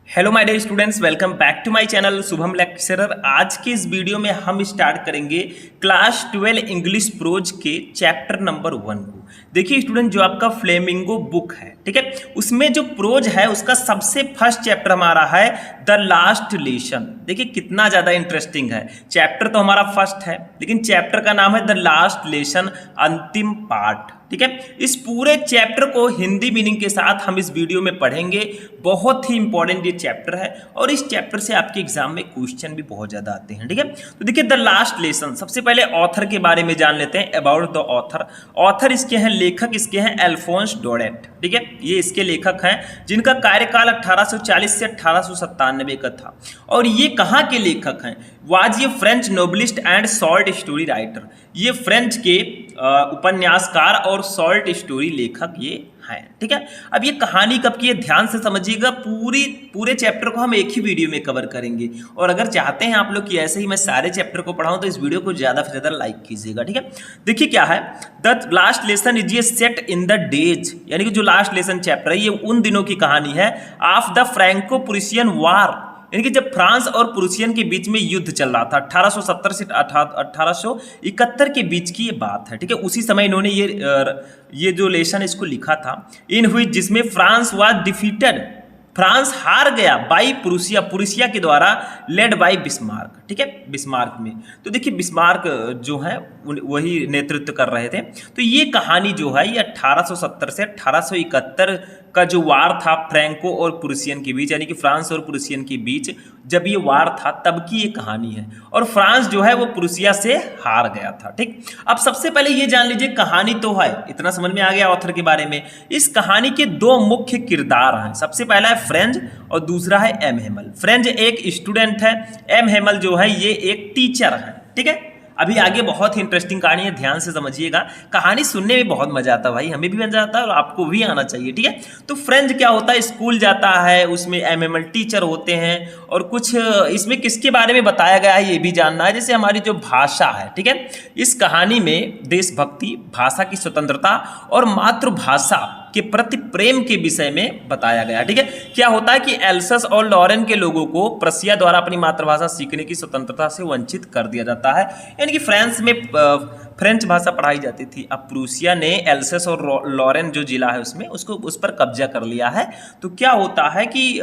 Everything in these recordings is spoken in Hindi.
Hello my dear students, welcome back to my channel Shubham lecturer. आज के इस वीडियो में हम स्टार्ट करेंगे क्लास 12 इंग्लिश प्रोज के चैप्टर नंबर 1 को। देखिए स्टूडेंट, जो आपका फ्लेमिंगो बुक है, ठीक है, उसमें जो प्रोज है उसका सबसे फर्स्ट चैप्टर हमारा है द लास्ट लेसन। देखिए कितना ज़्यादा इंटरेस्टिंग है। चैप्टर तो हमारा फर्स्ट है, लेकिन चैप्टर का नाम है द लास्ट लेसन, अंतिम पार्ट। ठीक है, इस पूरे चैप्टर को हिंदी मीनिंग के साथ हम इस वीडियो में पढ़ेंगे। बहुत ही इंपॉर्टेंट ये चैप्टर है और इस चैप्टर से आपके एग्जाम में क्वेश्चन भी बहुत ज्यादा आते हैं। ठीक है, तो देखिए द लास्ट लेसन, सबसे पहले ऑथर के बारे में जान लेते हैं। अबाउट द ऑथर, ऑथर इसके हैं, लेखक इसके हैं अल्फोंस डोडेट। ठीक है, ये इसके लेखक हैं जिनका कार्यकाल 1840 से 1897 का था। और ये कहाँ के लेखक हैं? वाज ये French novelist and short story writer. ये फ्रेंच के उपन्यासकार और शॉर्ट स्टोरी लेखक ये हैं। ठीक है, अब ये कहानी कब की है ध्यान से समझिएगा। पूरे चैप्टर को हम एक ही वीडियो में कवर करेंगे। और अगर चाहते हैं आप लोग कि ऐसे ही मैं सारे चैप्टर को पढ़ाऊं तो इस वीडियो को ज़्यादा से ज़्यादा लाइक कीजिएगा। ठीक है, देखिए क्या है, द लास्ट लेसन इज ये सेट इन द डेज, यानी कि जो लास्ट लेसन चैप्टर है ये उन दिनों की कहानी है ऑफ द फ्रैंको प्रुशियन वार, यानी कि जब फ्रांस और प्रुशियन के बीच में युद्ध चल रहा था 1870 से 1871 के बीच की ये बात है। ठीक है, उसी समय इन्होंने ये जो लेसन इसको लिखा था। इन हुई जिसमें फ्रांस वाज डिफीटेड, फ्रांस हार गया बाई प्रुशिया के द्वारा, लेड बाई बिस्मार्क। ठीक है, बिस्मार्क में तो देखिए बिस्मार्क जो है वही नेतृत्व कर रहे थे। तो ये कहानी जो है ये 1870 से 1871 का जो वार था फ्रैंको और प्रुशियन के बीच, यानी कि फ्रांस और प्रुशियन के बीच जब ये वार था तब की ये कहानी है। और फ्रांस जो है वो प्रुशिया से हार गया था। ठीक, अब सबसे पहले ये जान लीजिए कहानी तो है, इतना समझ में आ गया ऑथर के बारे में। इस कहानी के दो मुख्य किरदार हैं। सबसे पहला है फ्रेंच और दूसरा है एम हेमल। फ्रेंच एक स्टूडेंट है, एम हेमल जो है ये एक टीचर है। ठीक है, अभी आगे बहुत ही इंटरेस्टिंग कहानी है, ध्यान से समझिएगा। कहानी सुनने में बहुत मजा आता है भाई, हमें भी मजा आता है और आपको भी आना चाहिए। ठीक है, तो फ्रेंच क्या होता है, स्कूल जाता है, उसमें एमएमएल टीचर होते हैं। और कुछ इसमें किसके बारे में बताया गया है ये भी जानना है, जैसे हमारी जो भाषा है। ठीक है, इस कहानी में देशभक्ति, भाषा की स्वतंत्रता और मातृभाषा के प्रति प्रेम के विषय में बताया गया। ठीक है, क्या होता है कि एल्सस और लॉरेन के लोगों को प्रशिया द्वारा अपनी मातृभाषा सीखने की स्वतंत्रता से वंचित कर दिया जाता है, यानी कि फ्रांस में फ्रेंच भाषा पढ़ाई जाती थी। अब प्रूसिया ने एल्सस और लॉरेन जो जिला है उसमें उस पर कब्जा कर लिया है। तो क्या होता है कि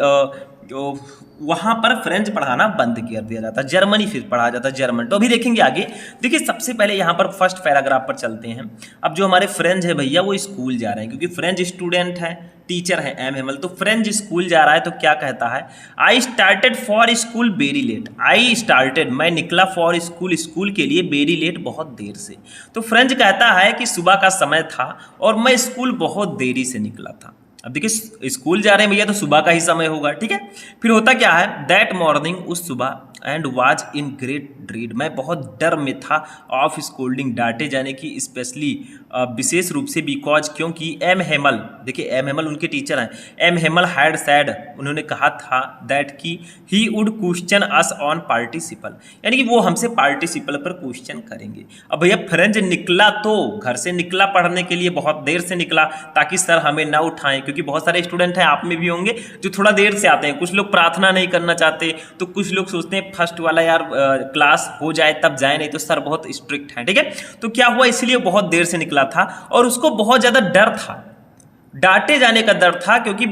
वहाँ पर फ्रेंच पढ़ाना बंद कर दिया जाता, जर्मनी फिर पढ़ा जाता, जर्मन। तो अभी देखेंगे आगे। देखिए सबसे पहले यहाँ पर फर्स्ट पैराग्राफ पर चलते हैं। अब जो हमारे फ्रेंच है भैया वो स्कूल जा रहे हैं, क्योंकि फ्रेंच स्टूडेंट है, टीचर है एम हेमल, तो फ्रेंच स्कूल जा रहा है। तो क्या कहता है, I started for school very late. I started, मैं निकला, फॉर स्कूल के लिए, वेरी लेट, बहुत देर से। तो फ्रेंच कहता है कि सुबह का समय था और मैं स्कूल बहुत देरी से निकला था। अब देखिए स्कूल जा रहे हैं भैया तो सुबह का ही समय होगा। ठीक है, फिर होता क्या है, दैट मॉर्निंग, उस सुबह, एंड वाज इन ग्रेट ड्रीड, मैं बहुत डर में था, ऑफ स्कोल्डिंग, डांटे जाने की, स्पेशली विशेष रूप से, बिकॉज, क्योंकि एम हेमल, देखिए एम हेमल उनके टीचर हैं, एम हेमल हैड सैड, उन्होंने कहा था, दैट की he would question us on participle, यानी कि वो हमसे पार्टिसिपल पर क्वेश्चन करेंगे। अब भैया फ्रेंच निकला तो घर से निकला पढ़ने के लिए, बहुत देर से निकला ताकि सर हमें ना उठाएं, क्योंकि बहुत सारे स्टूडेंट हैं, आप में भी होंगे, जो थोड़ा देर से आते हैं। कुछ लोग प्रार्थना नहीं करना चाहते, तो कुछ लोग सोचते हैं फर्स्ट वाला यार क्लास हो जाए तब जाए, नहीं तो सर बहुत स्ट्रिक्ट है। ठीक है, तो क्या हुआ, इसलिए बहुत देर से निकला था और उसको बहुत ज्यादा डर था, डांटे जाने का डर था, क्योंकि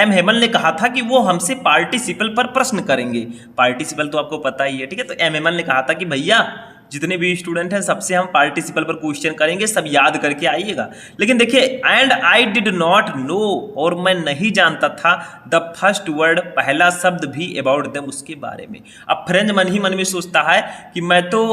एम हेमल ने कहा था कि वो हमसे पार्टिसिपल पर प्रश्न करेंगे। पार्टिसिपल तो आपको पता ही है। ठीक है, तो एम हेमल ने कहा था कि भैया जितने भी स्टूडेंट हैं सबसे हम पार्टिसिपल पर क्वेश्चन करेंगे, सब याद करके आइएगा। लेकिन देखिए, and I did not know, और मैं नहीं जानता था, द फर्स्ट वर्ड, पहला शब्द भी, अबाउट देम, उसके बारे में। अब फ्रेंच मन ही मन में सोचता है कि मैं तो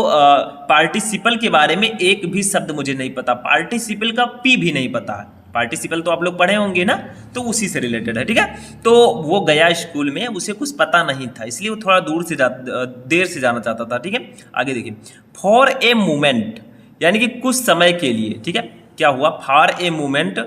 पार्टिसिपल के बारे में एक भी शब्द मुझे नहीं पता, पार्टिसिपल का पी भी नहीं पता है। पार्टिसिपल तो आप लोग पढ़े होंगे ना, तो उसी से रिलेटेड है। ठीक है, तो वो गया स्कूल में, उसे कुछ पता नहीं था, इसलिए वो थोड़ा देर से जाना चाहता था। ठीक है, आगे देखिए, फॉर ए मोमेंट, यानी कि कुछ समय के लिए। ठीक है, क्या हुआ, फॉर ए मोमेंट,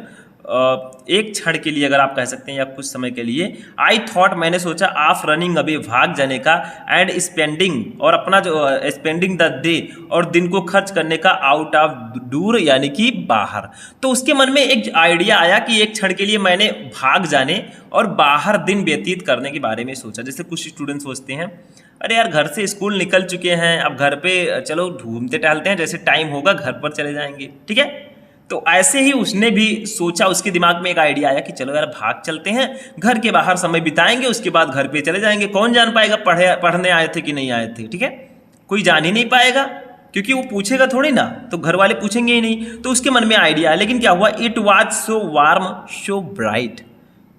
एक क्षण के लिए अगर आप कह सकते हैं या कुछ समय के लिए, आई थॉट मैंने सोचा, ऑफ रनिंग अवे भाग जाने का, एंड स्पेंडिंग और अपना जो स्पेंडिंग द डे और दिन को खर्च करने का, आउट ऑफ दूर यानी कि बाहर। तो उसके मन में एक आइडिया आया कि एक क्षण के लिए मैंने भाग जाने और बाहर दिन व्यतीत करने के बारे में सोचा। जैसे कुछ स्टूडेंट सोचते हैं अरे यार घर से स्कूल निकल चुके हैं, अब घर पे चलो घूमते टहलते हैं, जैसे टाइम होगा घर पर चले जाएंगे, ठीक है। तो ऐसे ही उसने भी सोचा, उसके दिमाग में एक आइडिया आया कि चलो यार भाग चलते हैं, घर के बाहर समय बिताएंगे, उसके बाद घर पे चले जाएंगे। कौन जान पाएगा पढ़ने आए थे कि नहीं आए थे, ठीक है, कोई जान ही नहीं पाएगा क्योंकि वो पूछेगा थोड़ी ना, तो घर वाले पूछेंगे ही नहीं। तो उसके मन में आइडिया है, लेकिन क्या हुआ, it was so warm so bright.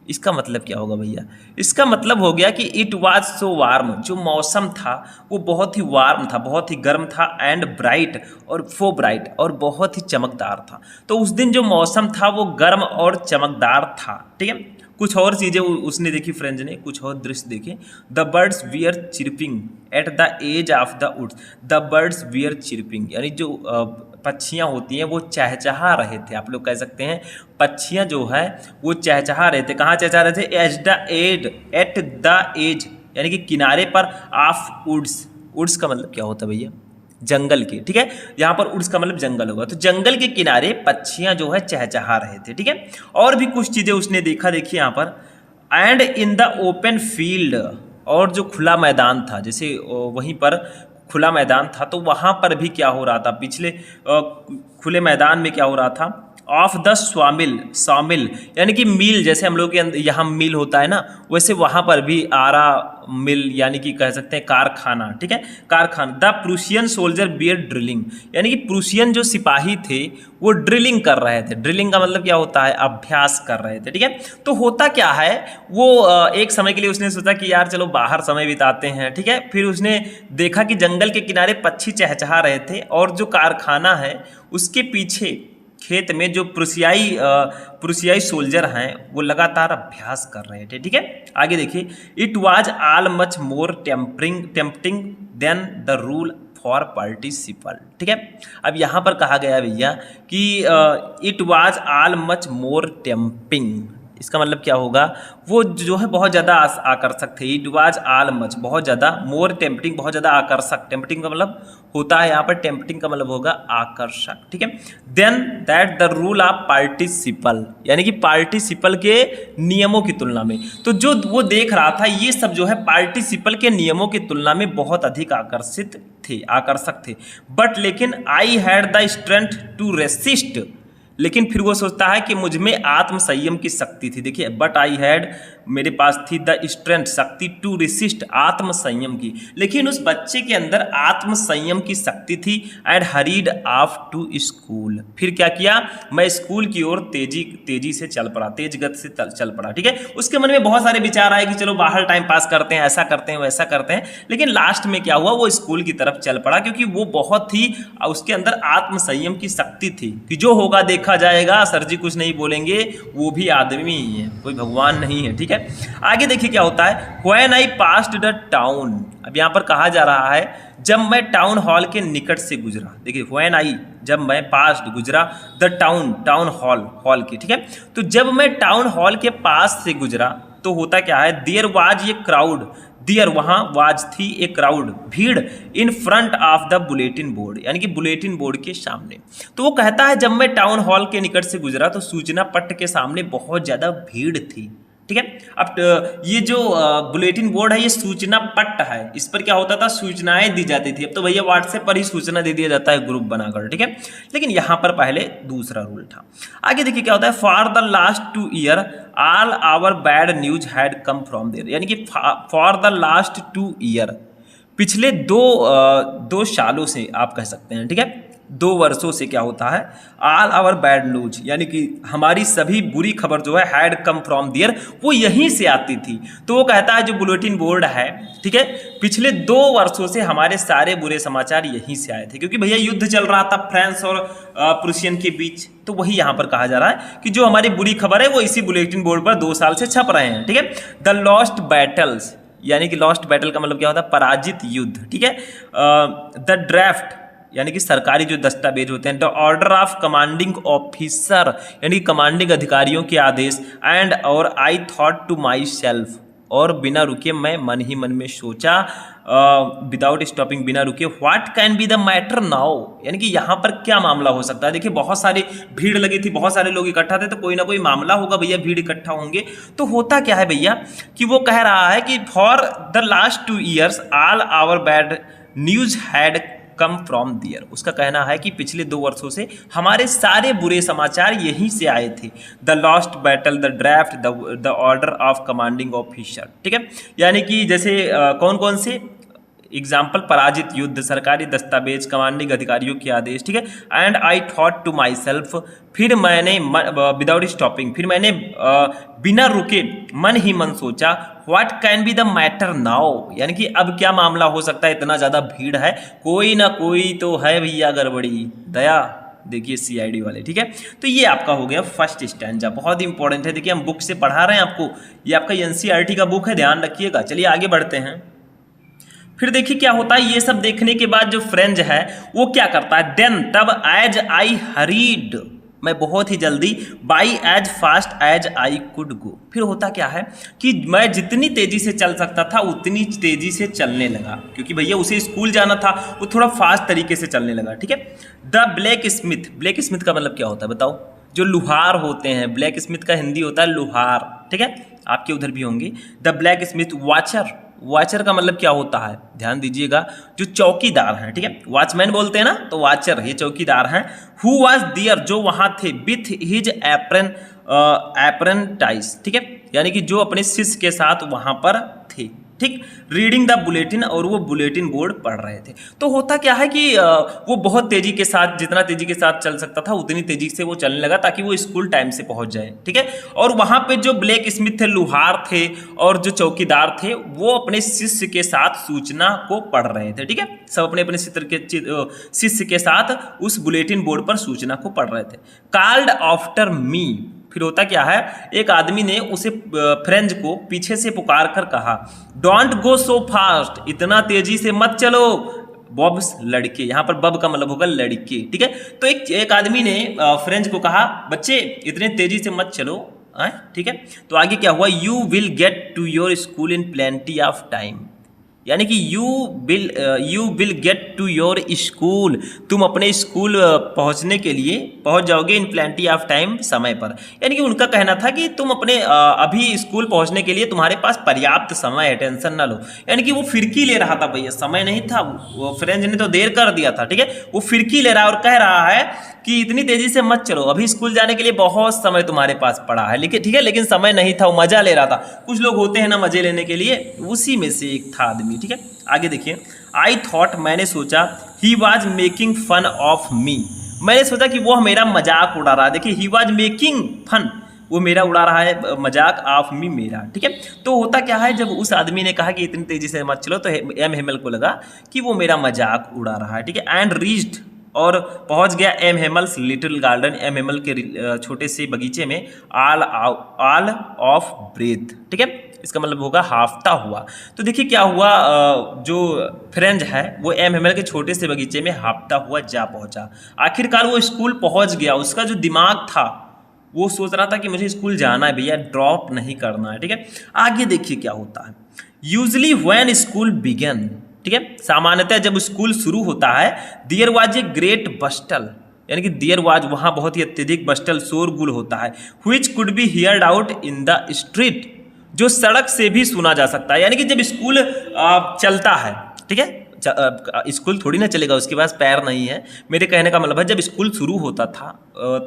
इसका मतलब क्या होगा भैया, इसका मतलब हो गया कि इट वाज सो वार्म, जो मौसम था वो बहुत ही वार्म था, बहुत ही गर्म था, एंड ब्राइट और फो ब्राइट और बहुत ही चमकदार था। तो उस दिन जो मौसम था वो गर्म और चमकदार था, ठीक है। कुछ और चीज़ें उसने देखी, फ्रेंड्स ने कुछ और दृश्य देखे। The birds were chirping at the edge of the woods. The birds were chirping यानी जो पक्षियाँ होती हैं वो चहचहा रहे थे, आप लोग कह सकते हैं पक्षियाँ जो है वो चहचहा रहे थे। कहाँ चहचहा रहे थे, एट द एज यानी कि किनारे पर, ऑफ वुड्स। वुड्स का मतलब क्या होता है भैया, जंगल के, ठीक है। यहाँ पर वुड्स का मतलब जंगल होगा, तो जंगल के किनारे पक्षियाँ जो है चहचहा रहे थे, ठीक है। और भी कुछ चीज़ें उसने देखा, देखिए यहाँ पर, and in the open field, और जो खुला मैदान था, जैसे वहीं पर खुला मैदान था तो वहाँ पर भी क्या हो रहा था, पिछले खुले मैदान में क्या हो रहा था, ऑफ द स्वामिल यानी कि मिल, जैसे हम लोग के यहाँ मिल होता है ना, वैसे वहाँ पर भी आरा मिल यानी कि कह सकते हैं कारखाना, ठीक है, कारखाना। The Prussian soldier were drilling यानी कि प्रूशियन जो सिपाही थे वो ड्रिलिंग कर रहे थे। ड्रिलिंग का मतलब क्या होता है, अभ्यास कर रहे थे, ठीक है। तो होता क्या है, वो एक समय के लिए उसने सोचा कि यार चलो बाहर समय बिताते हैं, ठीक है। फिर उसने देखा कि जंगल के किनारे पक्षी चहचहा रहे थे और जो कारखाना है उसके पीछे खेत में जो प्रूशियाई सोल्जर हैं वो लगातार अभ्यास कर रहे थे, ठीक है। आगे देखिए, it was all much more tempting than the rule for participle, ठीक है। अब यहाँ पर कहा गया भैया कि it was all much more tempting, इसका मतलब क्या होगा, वो जो है बहुत ज़्यादा आकर्षक थे। इट वाज ऑल मच बहुत ज़्यादा, मोर टेम्पटिंग बहुत ज़्यादा आकर्षक, टेम्पटिंग का मतलब होता है यहाँ पर, टेम्पटिंग का मतलब होगा आकर्षक, ठीक है। Than that the rule of participle यानी कि पार्टिसिपल के नियमों की तुलना में, तो जो वो देख रहा था ये सब जो है पार्टिसिपल के नियमों की तुलना में बहुत अधिक आकर्षक थे। बट लेकिन I had the strength to resist, लेकिन फिर वो सोचता है कि मुझ में आत्म संयम की शक्ति थी। देखिए, बट आई हैड, मेरे पास थी द स्ट्रेंथ, शक्ति, टू रेसिस्ट, आत्म संयम की, लेकिन उस बच्चे के अंदर आत्म संयम की शक्ति थी। And hurried off to school, फिर क्या किया, मैं स्कूल की ओर तेजी से चल पड़ा, तेज गति से चल पड़ा, ठीक है। उसके मन में बहुत सारे विचार आए कि चलो बाहर टाइम पास करते हैं, ऐसा करते हैं, वैसा करते हैं, लेकिन लास्ट में क्या हुआ, वो स्कूल की तरफ चल पड़ा क्योंकि वो बहुत ही, उसके अंदर आत्म संयम की शक्ति थी कि जो होगा देखा जाएगा, सर जी कुछ नहीं बोलेंगे, वो भी आदमी ही है, कोई भगवान नहीं है, ठीक है। आगे देखिए क्या होता है, when I passed the town, अब यहां पर कहा जा रहा है जब मैं टाउन हॉल के निकट से गुजरा। देखिए, व्हेन आई, जब मैं पास्ड गुजरा, द टाउन हॉल की, ठीक है। तो जब मैं टाउन हॉल के पास से गुजरा तो होता क्या है, देयर वाज ये क्राउड, देयर वहाँ वाज थी एक क्राउड, भीड़, in front of the bulletin board यानी कि बुलेटिन बोर्ड के सामने। तो वो कहता है जब मैं टाउन हॉल के निकट से गुजरा तो सूचना पट्ट के सामने बहुत ज़्यादा भीड़ थी, ठीक है। अब ये जो बुलेटिन बोर्ड है ये सूचना पट्ट है, इस पर क्या होता था, सूचनाएं दी जाती थी। अब तो भैया व्हाट्सएप पर ही सूचना दे दिया जाता है ग्रुप बनाकर, ठीक है। लेकिन यहाँ पर पहले दूसरा रूल था। आगे देखिए क्या होता है, for the last 2 year all our bad news had come from there, यानी कि फॉर द लास्ट 2 ईयर, पिछले दो सालों से आप कह सकते हैं, ठीक है, 2 वर्षों से क्या होता है, ऑल आवर बैड न्यूज यानी कि हमारी सभी बुरी खबर जो है, हैड कम फ्रॉम देयर, वो यहीं से आती थी। तो वो कहता है जो बुलेटिन बोर्ड है, ठीक है, पिछले 2 वर्षों से हमारे सारे बुरे समाचार यहीं से आए थे, क्योंकि भैया युद्ध चल रहा था फ्रांस और प्रूशियन के बीच। तो वही यहाँ पर कहा जा रहा है कि जो हमारी बुरी खबर है वो इसी बुलेटिन बोर्ड पर 2 साल से छप रहे हैं, ठीक है। द लॉस्ट बैटल्स यानी कि लॉस्ट बैटल का मतलब क्या होता है, पराजित युद्ध, ठीक है। द ड्राफ्ट यानी कि सरकारी जो दस्तावेज होते हैं, the order of commanding officer यानी कि कमांडिंग अधिकारियों के आदेश, एंड और I thought to my self, और बिना रुके मैं मन ही मन में सोचा, विदाउट स्टॉपिंग बिना रुके, what can be the matter now, यानी कि यहाँ पर क्या मामला हो सकता है। देखिए बहुत सारी भीड़ लगी थी, बहुत सारे लोग इकट्ठा थे, तो कोई ना कोई मामला होगा भैया, भीड़ इकट्ठा होंगे। तो होता क्या है भैया कि वो कह रहा है कि for the last 2 years all our bad news had come from there. उसका कहना है कि पिछले 2 वर्षों से हमारे सारे बुरे समाचार यहीं से आए थे। The lost battle, the draft, the order of commanding officer, ठीक है, यानी कि जैसे कौन कौन से एग्जाम्पल, पराजित युद्ध, सरकारी दस्तावेज, कमांडिंग अधिकारियों के आदेश, ठीक है, and I thought to my self, फिर मैंने विदाउट स्टॉपिंग, फिर मैंने बिना रुके मन ही मन सोचा, what can be the matter now, यानी कि अब क्या मामला हो सकता है, इतना ज़्यादा भीड़ है, कोई ना कोई तो है भैया गड़बड़ी, दया। देखिए CID वाले, ठीक है। तो ये आपका हो गया फर्स्ट स्टैंजा, बहुत ही इंपॉर्टेंट है। देखिए हम बुक से पढ़ा रहे हैं आपको, ये आपका NCERT का बुक है, ध्यान रखिएगा। चलिए आगे बढ़ते हैं। फिर देखिए क्या होता है, ये सब देखने के बाद जो फ्रेंच है वो क्या करता है, देन तब, एज आई हरीड, मैं बहुत ही जल्दी, by as fast as I could go, फिर होता क्या है कि मैं जितनी तेजी से चल सकता था उतनी तेजी से चलने लगा, क्योंकि भैया उसे स्कूल जाना था, वो थोड़ा फास्ट तरीके से चलने लगा, ठीक है। The black Smith, black Smith का मतलब क्या होता है बताओ, जो लुहार होते हैं, ब्लैक स्मिथ का हिंदी होता है लुहार, ठीक है, आपके उधर भी होंगे। The black Smith watcher, watcher का मतलब क्या होता है, ध्यान दीजिएगा, जो चौकीदार हैं, ठीक है, वॉचमैन बोलते हैं ना, तो वॉचर ये चौकीदार हैं। हु वाज देयर, जो वहां थे, विथ हिज एप्रेंटाइज, ठीक है, यानी कि जो अपने शिष्य के साथ वहां पर थे, ठीक, रीडिंग द बुलेटिन, और वो बुलेटिन बोर्ड पढ़ रहे थे। तो होता क्या है कि वो बहुत तेजी के साथ, जितना तेजी के साथ चल सकता था उतनी तेजी से वो चलने लगा, ताकि वो स्कूल टाइम से पहुंच जाए, ठीक है। और वहां पे जो ब्लैक स्मिथ थे, लुहार थे, और जो चौकीदार थे, वो अपने शिष्य के साथ सूचना को पढ़ रहे थे, ठीक है, सब अपने अपने शिष्य के साथ उस बुलेटिन बोर्ड पर सूचना को पढ़ रहे थे। कॉल्ड आफ्टर मी, फिर होता क्या है, एक आदमी ने उसे फ्रेंच को पीछे से पुकार कर कहा, डोंट गो सो फास्ट, इतना तेजी से मत चलो, बॉब्स लड़के, यहाँ पर बब का मतलब होगा लड़के, ठीक है। तो एक आदमी ने फ्रेंच को कहा, बच्चे इतने तेजी से मत चलो, ठीक है। तो आगे क्या हुआ, you will get to your school in plenty of time, यानी कि you will get to your school, तुम अपने स्कूल पहुंचने के लिए पहुंच जाओगे इन प्लेंटी ऑफ टाइम, समय पर। यानी कि उनका कहना था कि तुम अपने अभी स्कूल पहुंचने के लिए तुम्हारे पास पर्याप्त समय है, टेंशन ना लो। यानी कि वो फिरकी ले रहा था भैया, समय नहीं था, वो फ्रेंच ने तो देर कर दिया था, ठीक है, वो फिरकी ले रहा है और कह रहा है कि इतनी तेजी से मत चलो, अभी स्कूल जाने के लिए बहुत समय तुम्हारे पास पड़ा है, लेकिन ठीक है, लेकिन समय नहीं था, वो मजा ले रहा था। कुछ लोग होते हैं ना मजे लेने के लिए, उसी में से एक था आदमी, ठीक है। आगे देखिए, आई थॉट, मैंने सोचा, he was making fun of me, मैंने सोचा कि वो मेरा मजाक उड़ा रहा है। देखिए ही वॉज मेकिंग फन, वो मेरा उड़ा रहा है मजाक, ऑफ मी, मेरा, ठीक है। तो होता क्या है, जब उस आदमी ने कहा कि इतनी तेजी से मत चलो, तो एम हेमल को लगा कि वो मेरा मजाक उड़ा रहा है, ठीक है। एंड रीच्ड, और पहुंच गया M हेमल्स little garden, M Hemal के छोटे से बगीचे में, ऑल ऑफ ब्रेथ, ठीक है, इसका मतलब होगा हाफता हुआ। तो देखिए क्या हुआ, जो फ्रेंच है वो एम हेमल के छोटे से बगीचे में हाफता हुआ जा पहुंचा। आखिरकार वो स्कूल पहुंच गया, उसका जो दिमाग था वो सोच रहा था कि मुझे स्कूल जाना है भैया, ड्रॉप नहीं करना है, ठीक है। आगे देखिए क्या होता है, यूजली व्हेन स्कूल बिगन, ठीक है, सामान्यतः जब स्कूल शुरू होता है, देयर वाज ए ग्रेट बस्टल, यानी कि देयर वाज, वहाँ बहुत ही अत्यधिक बस्टल, शोरगुल होता है, which could be heard out in the street, जो सड़क से भी सुना जा सकता है। यानी कि जब स्कूल चलता है, ठीक है, स्कूल थोड़ी ना चलेगा, उसके पास पैर नहीं है, मेरे कहने का मतलब है जब स्कूल शुरू होता था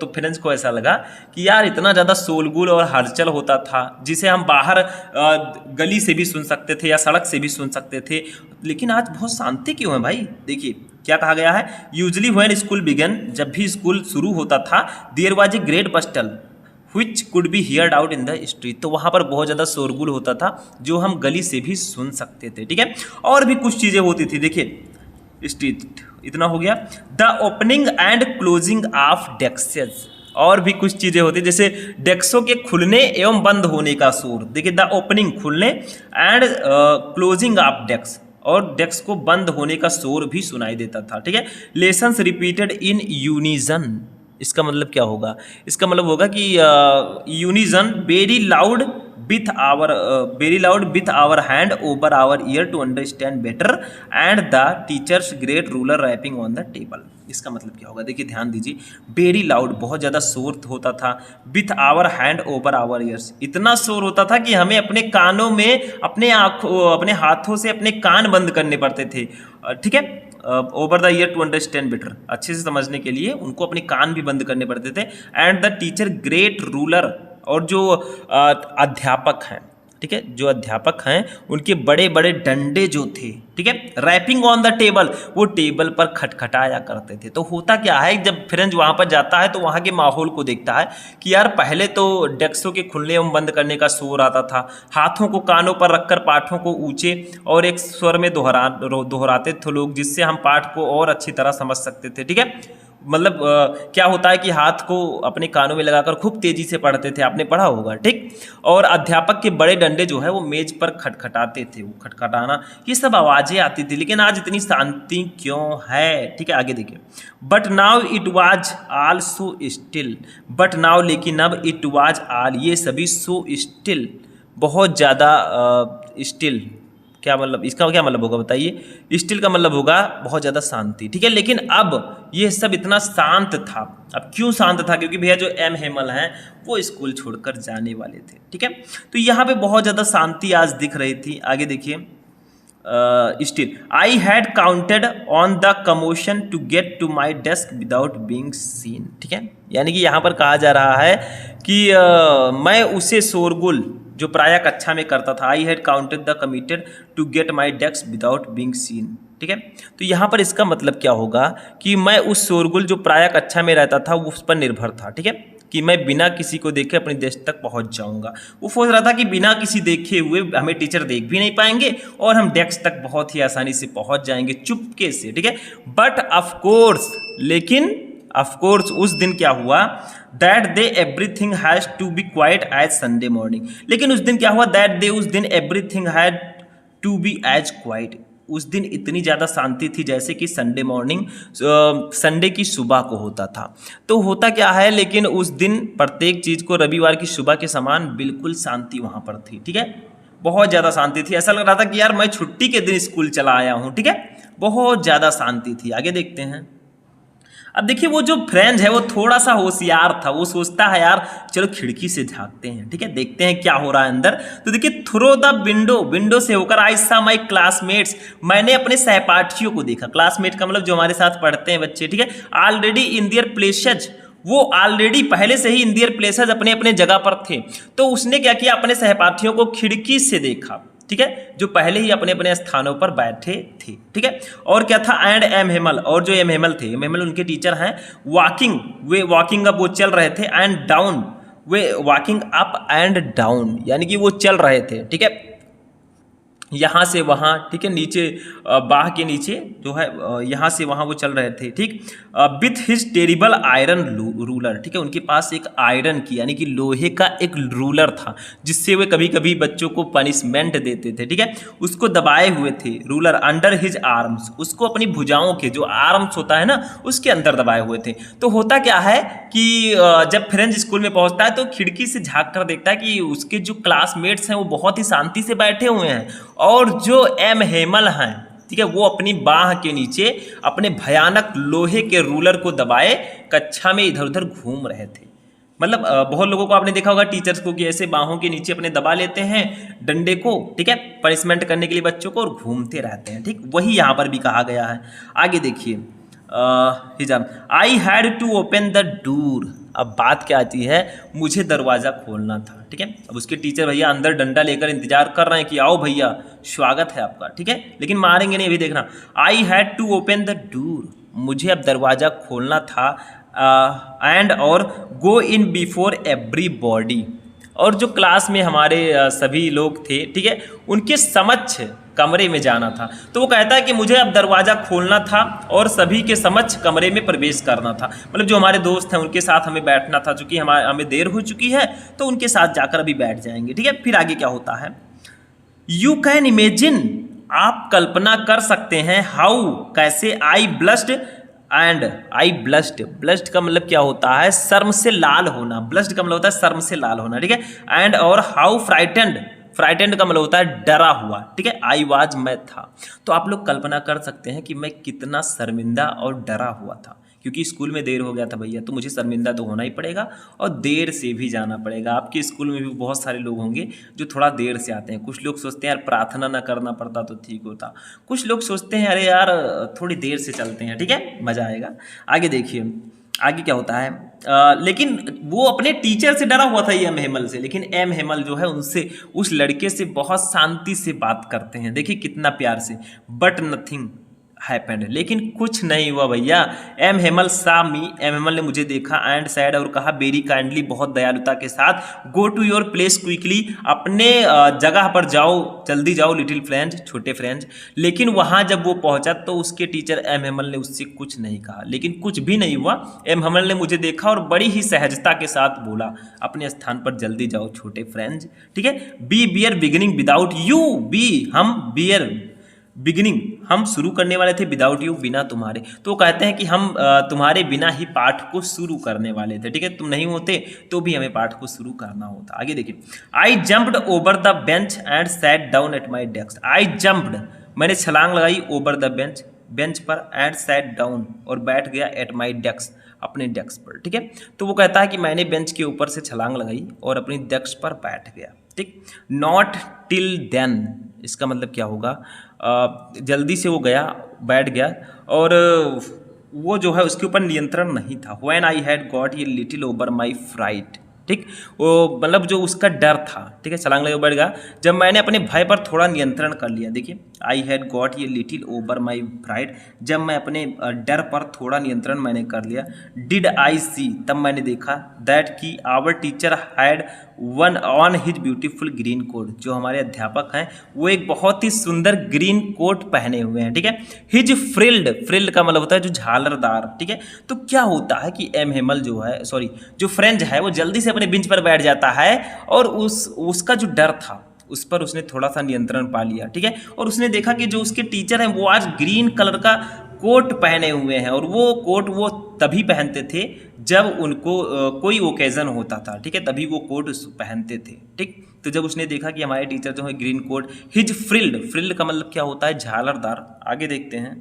तो फ्रेंच को ऐसा लगा कि यार इतना ज़्यादा शोरगुल और हलचल होता था, जिसे हम बाहर गली से भी सुन सकते थे या सड़क से भी सुन सकते थे, लेकिन आज बहुत शांति क्यों है भाई। देखिए क्या कहा गया है, यूजली व्हेन स्कूल बिगन, जब भी स्कूल शुरू होता था, there was a great bustle which could be heard out in the street, तो वहाँ पर बहुत ज़्यादा शोरगुल होता था जो हम गली से भी सुन सकते थे, ठीक है। और भी कुछ चीज़ें होती थी, देखिए स्ट्रीट, इतना हो गया। The opening and closing of desks, और भी कुछ चीज़ें होती जैसे डेस्कों के खुलने एवं बंद होने का शोर। देखिए द ओपनिंग, खुलने, एंड क्लोजिंग ऑफ डेस्क, और डेस्क को बंद होने का शोर भी सुनाई देता था। ठीक है, लेसन्स रिपीटेड इन यूनिजन, इसका मतलब क्या होगा? इसका मतलब होगा कि unison very loud with our hand over our ear to understand better and the teacher's great ruler rapping on the table। इसका मतलब क्या होगा? देखिए ध्यान दीजिए, वेरी लाउड, बहुत ज़्यादा शोर होता था, with our hand over our ears, इतना शोर होता था कि हमें अपने कानों में अपने हाथों से अपने कान बंद करने पड़ते थे। ठीक है, over the year to understand better, अच्छे से समझने के लिए उनको अपने कान भी बंद करने पड़ते थे। And the teacher great ruler, और जो अध्यापक हैं, ठीक है, जो अध्यापक हैं उनके बड़े बड़े डंडे जो थे, ठीक है, रैपिंग ऑन द टेबल, वो टेबल पर खटखटाया करते थे। तो होता क्या है, जब फ्रेंच वहाँ पर जाता है तो वहाँ के माहौल को देखता है कि यार पहले तो डेस्कों के खुलने एवं बंद करने का शोर आता था, हाथों को कानों पर रखकर पाठों को ऊंचे और एक स्वर में दोहराते थे लोग, जिससे हम पाठ को और अच्छी तरह समझ सकते थे। ठीक है, मतलब क्या होता है कि हाथ को अपने कानों में लगाकर खूब तेजी से पढ़ते थे, आपने पढ़ा होगा। ठीक, और अध्यापक के बड़े डंडे जो है वो मेज पर खटखटाते थे, वो खटखटाना, ये सब आवाज़ें आती थी। लेकिन आज इतनी शांति क्यों है? ठीक है, आगे देखिए, but now it was all so still, but now, लेकिन अब, इट वाज ऑल, ये सभी, सो स्टिल, बहुत ज़्यादा स्टिल, क्या मतलब, इसका क्या मतलब होगा बताइए? स्टिल का मतलब होगा बहुत ज़्यादा शांति। ठीक है, लेकिन अब ये सब इतना शांत था। अब क्यों शांत था? क्योंकि भैया जो एम हेमल हैं वो स्कूल छोड़कर जाने वाले थे। ठीक है, तो यहाँ पे बहुत ज़्यादा शांति आज दिख रही थी। आगे देखिए, still, I had counted on the commotion to get to my desk without being seen. ठीक है, यानी कि यहाँ पर कहा जा रहा है कि मैं उसे शोरगुल जो प्रायः कक्षा में करता था, I had counted the committed to get my desk without being seen. ठीक है, तो यहाँ पर इसका मतलब क्या होगा कि मैं उस शोरगुल जो प्रायः कक्षा में रहता था उस पर निर्भर था। ठीक है, कि मैं बिना किसी को देखे अपनी डेस्क तक पहुँच जाऊँगा। वो सोच रहा था कि बिना किसी देखे हुए हमें टीचर देख भी नहीं पाएंगे और हम डेस्क तक बहुत ही आसानी से पहुँच जाएंगे चुपके से। ठीक है, बट ऑफकोर्स, लेकिन ऑफकोर्स उस दिन क्या हुआ, that day everything has to be quiet as Sunday morning. लेकिन उस दिन क्या हुआ, दैट डे, उस दिन, everything had to be as quiet, उस दिन इतनी ज़्यादा शांति थी जैसे कि संडे मॉर्निंग, संडे की सुबह को होता था। तो होता क्या है, लेकिन उस दिन प्रत्येक चीज़ को रविवार की सुबह के समान बिल्कुल शांति वहाँ पर थी। ठीक है, बहुत ज़्यादा शांति थी, ऐसा लग रहा था कि यार मैं छुट्टी के दिन स्कूल चला आया हूँ। ठीक है, बहुत ज़्यादा शांति थी। आगे देखते हैं। अब देखिए, वो जो फ्रेंच है वो थोड़ा सा होशियार था, वो सोचता है यार चलो खिड़की से झांकते हैं। ठीक है, देखते हैं क्या हो रहा है अंदर। तो देखिए, थ्रो द विंडो, विंडो से होकर, आई सा माई क्लासमेट्स, मैंने अपने सहपाठियों को देखा। क्लासमेट का मतलब जो हमारे साथ पढ़ते हैं बच्चे। ठीक है, ऑलरेडी इन देयर प्लेसेज, वो ऑलरेडी पहले से ही इन देयर प्लेसेज अपने अपने जगह पर थे। तो उसने क्या किया, अपने सहपाठियों को खिड़की से देखा। ठीक है, जो पहले ही अपने अपने स्थानों पर बैठे थे। ठीक है, और क्या था, एंड एम हेमल, और जो एम हेमल थे, एम हेमल उनके टीचर हैं, वॉकिंग, वे वॉकिंग अप, वो चल रहे थे, and down, way walking up and down, यानी कि वो चल रहे थे। ठीक है, यहाँ से वहाँ। ठीक है, नीचे बाह के नीचे जो है, यहाँ से वहाँ वो चल रहे थे। ठीक, with his terrible iron ruler. ठीक है, उनके पास एक आयरन की यानी कि लोहे का एक रूलर था जिससे वे कभी कभी बच्चों को पनिशमेंट देते थे। ठीक है, उसको दबाए हुए थे, रूलर अंडर हिज आर्म्स, उसको अपनी भुजाओं के जो आर्म्स होता है ना उसके अंदर दबाए हुए थे। तो होता क्या है कि जब फ्रेंच स्कूल में पहुंचता है तो खिड़की से झांक कर देखता है कि उसके जो क्लासमेट्स हैं वो बहुत ही शांति से बैठे हुए हैं, और जो एम हेमल हैं, ठीक है, वो अपनी बाह के नीचे अपने भयानक लोहे के रूलर को दबाए कक्षा में इधर उधर घूम रहे थे। मतलब बहुत लोगों को आपने देखा होगा टीचर्स को कि ऐसे बाहों के नीचे अपने दबा लेते हैं डंडे को, ठीक है, पनिशमेंट करने के लिए बच्चों को, और घूमते रहते हैं। ठीक, वही यहाँ पर भी कहा गया है। आगे देखिए, हिजाब, I had to open the door. अब बात क्या आती है, मुझे दरवाज़ा खोलना था। ठीक है, अब उसके टीचर भैया अंदर डंडा लेकर इंतजार कर रहे हैं कि आओ भैया स्वागत है आपका। ठीक है, लेकिन मारेंगे नहीं, अभी देखना। I had to open the door, मुझे अब दरवाज़ा खोलना था, एंड और गो इन बिफोर एवरीबॉडी, और जो क्लास में हमारे सभी लोग थे, ठीक है, उनके समक्ष कमरे में जाना था। तो वो कहता है कि मुझे अब दरवाज़ा खोलना था और सभी के समक्ष कमरे में प्रवेश करना था। मतलब जो हमारे दोस्त हैं उनके साथ हमें बैठना था, चूँकि हमें देर हो चुकी है तो उनके साथ जाकर अभी बैठ जाएंगे। ठीक है, फिर आगे क्या होता है, यू कैन इमेजिन आप कल्पना कर सकते हैं हाउ कैसे आई ब्लस्ड एंड आई ब्लस्ड का मतलब क्या होता है, शर्म से लाल होना। ब्लस्ड का मतलब होता है शर्म से लाल होना, ठीक है। एंड और हाउ फ्राइटेंड का मतलब होता है डरा हुआ, ठीक है। आई वाज मैं था। तो आप लोग कल्पना कर सकते हैं कि मैं कितना शर्मिंदा और डरा हुआ था, क्योंकि स्कूल में देर हो गया था भैया, तो मुझे शर्मिंदा तो होना ही पड़ेगा और देर से भी जाना पड़ेगा। आपके स्कूल में भी बहुत सारे लोग होंगे जो थोड़ा देर से आते हैं। कुछ लोग सोचते हैं यार प्रार्थना ना करना पड़ता तो ठीक होता, कुछ लोग सोचते हैं अरे यार थोड़ी देर से चलते हैं, ठीक है, मज़ा आएगा। आगे देखिए आगे क्या होता है। लेकिन वो अपने टीचर से डरा हुआ था एम हेमल से, लेकिन एम हेमल जो है उनसे उस लड़के से बहुत शांति से बात करते हैं, देखिए कितना प्यार से। बट नथिंग हैपेंड, लेकिन कुछ नहीं हुआ भैया। एम हेमल सा मी, एम हेमल ने मुझे देखा एंड सैड और कहा वेरी काइंडली, बहुत दयालुता के साथ, go to your place quickly, अपने जगह पर जाओ, जल्दी जाओ लिटिल फ्रेंड्स, छोटे फ्रेंड्स। लेकिन वहाँ जब वो पहुँचा तो उसके टीचर एम हेमल ने उससे कुछ नहीं कहा, लेकिन कुछ भी नहीं हुआ। एम हेमल ने मुझे देखा और बड़ी ही सहजता के साथ बोला अपने स्थान पर जल्दी जाओ छोटे फ्रेंड्स, ठीक है। We were beginning without you, we हम बियर बिगिनिंग हम शुरू करने वाले थे, विदाउट यू बिना तुम्हारे। तो वो कहते हैं कि हम तुम्हारे बिना ही पाठ को शुरू करने वाले थे, ठीक है। तुम नहीं होते तो भी हमें पाठ को शुरू करना होता। आगे देखिए, I jumped over the bench and sat down at my desk. I jumped मैंने छलांग लगाई, ओवर द बेंच पर, एंड सैट डाउन और बैठ गया, एट माई डेस्क अपने डेस्क पर, ठीक है। तो वो कहता है कि मैंने बेंच के ऊपर से छलांग लगाई और अपनी डेस्क पर बैठ गया, ठीक। नॉट टिल देन, इसका मतलब क्या होगा, जल्दी से वो गया, बैठ गया और वो जो है उसके ऊपर नियंत्रण नहीं था। When I had got a little over my fright, ठीक, वो मतलब जो उसका डर था, ठीक है, छलांग लगे बैठ गया, जब मैंने अपने भय पर थोड़ा नियंत्रण कर लिया। देखिए I had got a little over my fright, जब मैं अपने डर पर थोड़ा नियंत्रण मैंने कर लिया। डिड आई सी, तब मैंने देखा, दैट की our teacher had one on his beautiful green coat, जो हमारे अध्यापक हैं वो एक बहुत ही सुंदर ग्रीन कोट पहने हुए हैं, ठीक है। हिज फ्रिल्ड का मतलब होता है जो झालरदार, ठीक है। तो क्या होता है कि एम हेमल जो है, सॉरी जो फ्रेंच है, वो जल्दी से अपने बेंच पर बैठ जाता है और उसका जो डर था उस पर उसने थोड़ा सा नियंत्रण पा लिया, ठीक है। और उसने देखा कि जो उसके टीचर हैं वो आज ग्रीन कलर का कोट पहने हुए हैं, और वो कोट वो तभी पहनते थे जब उनको कोई ओकेज़न होता था, ठीक है, तभी वो कोट पहनते थे, ठीक। तो जब उसने देखा कि हमारे टीचर जो है ग्रीन कोट, हिज फ्रिल्ड का मतलब क्या होता है, झालरदार। आगे देखते हैं,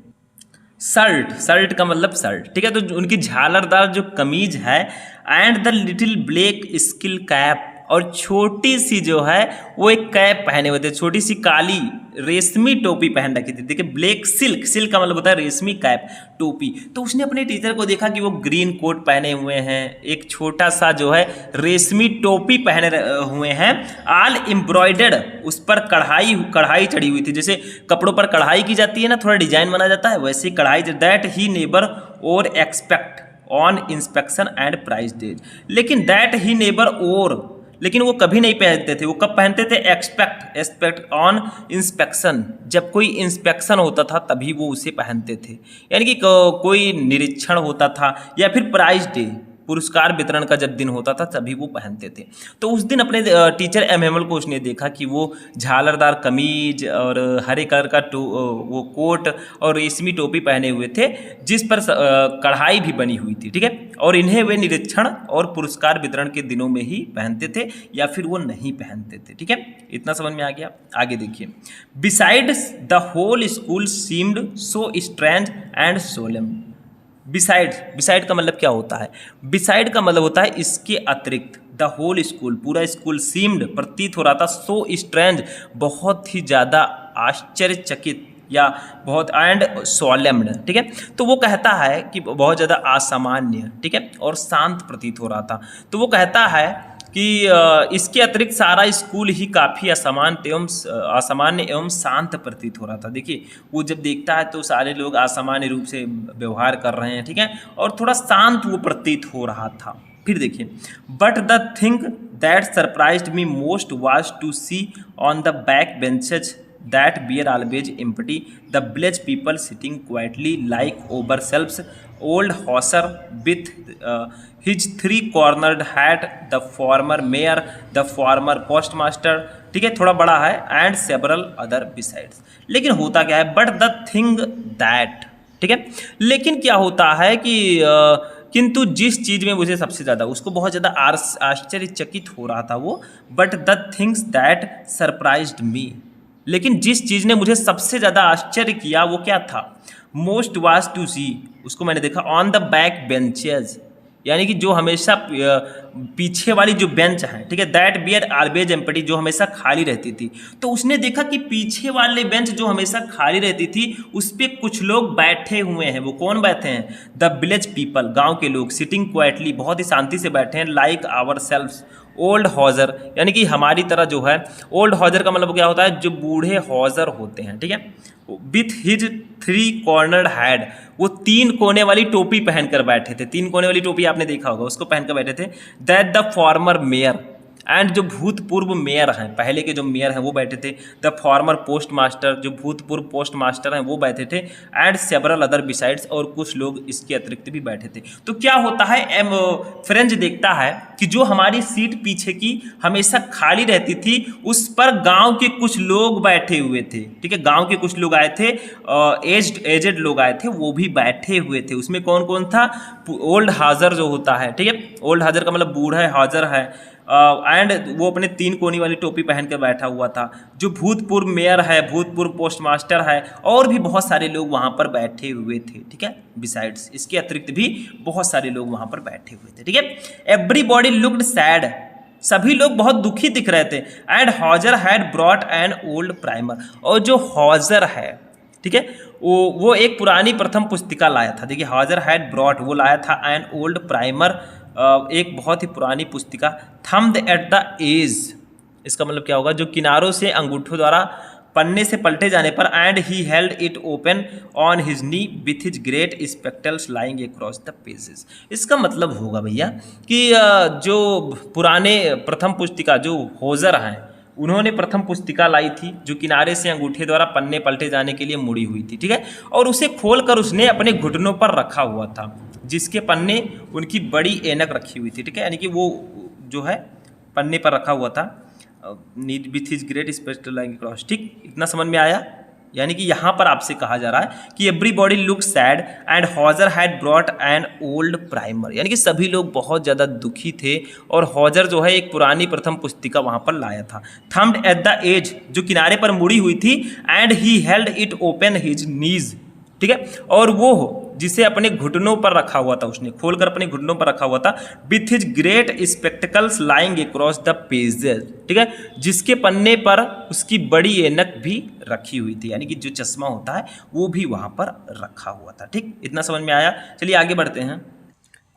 शर्ट का मतलब शर्ट, ठीक है। तो उनकी झालरदार जो कमीज है, and the little black skill cap, और छोटी सी जो है वो एक कैप पहने हुए थे, छोटी सी काली रेशमी टोपी पहन रखी थी, देखिए ब्लैक सिल्क का मतलब होता है रेशमी कैप टोपी। तो उसने अपने टीचर को देखा कि वो ग्रीन कोट पहने हुए हैं, एक छोटा सा जो है रेशमी टोपी पहने हुए हैं, ऑल एम्ब्रॉयडर्ड, उस पर कढ़ाई चढ़ी हुई थी, जैसे कपड़ों पर कढ़ाई की जाती है ना, थोड़ा डिजाइन बना जाता है, वैसे कढ़ाई। That he never wore except on inspection and prize days, लेकिन दैट ही नेबर और, लेकिन वो कभी नहीं पहनते थे। वो कब पहनते थे, एक्सपेक्ट ऑन इंस्पेक्शन, जब कोई इंस्पेक्शन होता था तभी वो उसे पहनते थे, यानी कि कोई निरीक्षण होता था या फिर प्राइज डे, पुरस्कार वितरण का जब दिन होता था तभी वो पहनते थे। तो उस दिन अपने टीचर एम हेमल को उसने देखा कि वो झालरदार कमीज और हरे कलर का वो कोट और रेशमी टोपी पहने हुए थे, जिस पर कढ़ाई भी बनी हुई थी, ठीक है। और इन्हें वे निरीक्षण और पुरस्कार वितरण के दिनों में ही पहनते थे या फिर वो नहीं पहनते थे, ठीक है। इतना समझ में आ गया। आगे देखिए, besides the whole school seemed so strange and solemn. Beside का मतलब क्या होता है, बिसाइड का मतलब होता है इसके अतिरिक्त, द होल स्कूल, पूरा स्कूल, सीम्ड प्रतीत हो रहा था, सो स्ट्रेंज बहुत ही ज़्यादा आश्चर्यचकित या बहुत, एंड सोलेम्ड, ठीक है। तो वो कहता है कि बहुत ज़्यादा असामान्य, ठीक है, और शांत प्रतीत हो रहा था। तो वो कहता है कि इसके अतिरिक्त सारा स्कूल ही काफ़ी असामान्य एवं शांत प्रतीत हो रहा था। देखिए वो जब देखता है तो सारे लोग असामान्य रूप से व्यवहार कर रहे हैं, ठीक है, और थोड़ा शांत वो प्रतीत हो रहा था। फिर देखिए, but the thing that surprised me most was to see on the back benches that were always empty, the village people sitting quietly like over shelves old Hauser with his 3 cornered hat, the former mayor, the former post master, ठीक है, थोड़ा बड़ा है, एंड सेवरल अदर बिसाइड्स। लेकिन होता क्या है, बट द थिंग दैट, ठीक है, लेकिन क्या होता है कि किंतु जिस चीज़ में मुझे सबसे ज़्यादा उसको बहुत ज़्यादा आश्चर्यचकित हो रहा था वो, but the things that surprised me, लेकिन जिस चीज़ ने मुझे सबसे ज़्यादा आश्चर्य किया वो क्या था, मोस्ट वाज टू सी, उसको मैंने देखा ऑन द बैक बेंचेज, यानी कि जो हमेशा पीछे वाली जो बेंच है, ठीक है, दैट बियर ऑलवेज एम्प्टी, जो हमेशा खाली रहती थी। तो उसने देखा कि पीछे वाले बेंच जो हमेशा खाली रहती थी उस पर कुछ लोग बैठे हुए हैं। वो कौन बैठे हैं, द विलेज पीपल, गांव के लोग, सिटिंग क्वाइटली, बहुत ही शांति से बैठे हैं, लाइक आवर सेल्व्स, ओल्ड हॉजर, यानी कि हमारी तरह जो है, ओल्ड हॉजर का मतलब क्या होता है, जो बूढ़े हॉजर होते हैं, ठीक है, विथ हिज 3 कॉर्नर्ड हैड, वो 3 कोने वाली टोपी पहनकर बैठे थे। 3 कोने वाली टोपी आपने देखा होगा, उसको पहनकर बैठे थे। That the former mayor, and जो भूतपूर्व मेयर हैं, पहले के जो मेयर हैं वो बैठे थे। द फॉर्मर पोस्ट मास्टर, जो भूतपूर्व पोस्ट मास्टर हैं वो बैठे थे। एंड सेवरल अदर बिसाइड्स, और कुछ लोग इसके अतिरिक्त भी बैठे थे। तो क्या होता है, फ्रेंच देखता है कि जो हमारी सीट पीछे की हमेशा खाली रहती थी उस पर गांव के कुछ लोग बैठे हुए थे, ठीक है, गांव के कुछ लोग आए थे, एजेड लोग आए थे, वो भी बैठे हुए थे। उसमें कौन कौन था, ओल्ड हाजर जो होता है, ठीक है, ओल्ड हाजर का मतलब बूढ़ा है, हाजर है, एंड वो अपने 3 कोनी वाली टोपी पहन कर बैठा हुआ था। जो भूतपूर्व मेयर है, भूतपूर्व पोस्ट मास्टर है, और भी बहुत सारे लोग वहाँ पर बैठे हुए थे, ठीक है, बिसाइड्स, इसके अतिरिक्त भी बहुत सारे लोग वहाँ पर बैठे हुए थे, ठीक है। एवरीबॉडी लुक्ड सैड, सभी लोग बहुत दुखी दिख रहे थे। And Hauser had brought an old primer, और जो हॉजर है, ठीक है, वो एक पुरानी प्रथम पुस्तिका लाया था। देखिए, हॉजर हैड ब्रॉट, वो लाया था एन ओल्ड प्राइमर, एक बहुत ही पुरानी पुस्तिका। थम्ब्ड एट द एज, इसका मतलब क्या होगा, जो किनारों से अंगूठों द्वारा पन्ने से पलटे जाने पर। And he held it open on his knee with his great spectacles lying across the pages. इसका मतलब होगा भैया कि जो पुराने प्रथम पुस्तिका जो हॉजर हैं उन्होंने प्रथम पुस्तिका लाई थी जो किनारे से अंगूठे द्वारा पन्ने पलटे जाने के लिए मुड़ी हुई थी, ठीक है, और उसे खोलकर उसने अपने घुटनों पर रखा हुआ था, जिसके पन्ने उनकी बड़ी ऐनक रखी हुई थी, ठीक है, यानी कि वो जो है पन्ने पर रखा हुआ था, need with his great spectacled lying across, ठीक, इतना समझ में आया। यानी कि यहाँ पर आपसे कहा जा रहा है कि everybody look sad and Hauser had brought an old primer, यानी कि सभी लोग बहुत ज़्यादा दुखी थे और हॉजर जो है एक पुरानी प्रथम पुस्तिका वहाँ पर लाया था। थम्ब्ड एट द एज, जो किनारे पर मुड़ी हुई थी। And he held it open his knees, ठीक है, और वो जिसे अपने घुटनों पर रखा हुआ था, उसने खोलकर अपने घुटनों पर रखा हुआ था। With his great spectacles lying across the pages, ठीक है, जिसके पन्ने पर उसकी बड़ी ऐनक भी रखी हुई थी, यानी कि जो चश्मा होता है वो भी वहां पर रखा हुआ था, ठीक, इतना समझ में आया। चलिए आगे बढ़ते हैं।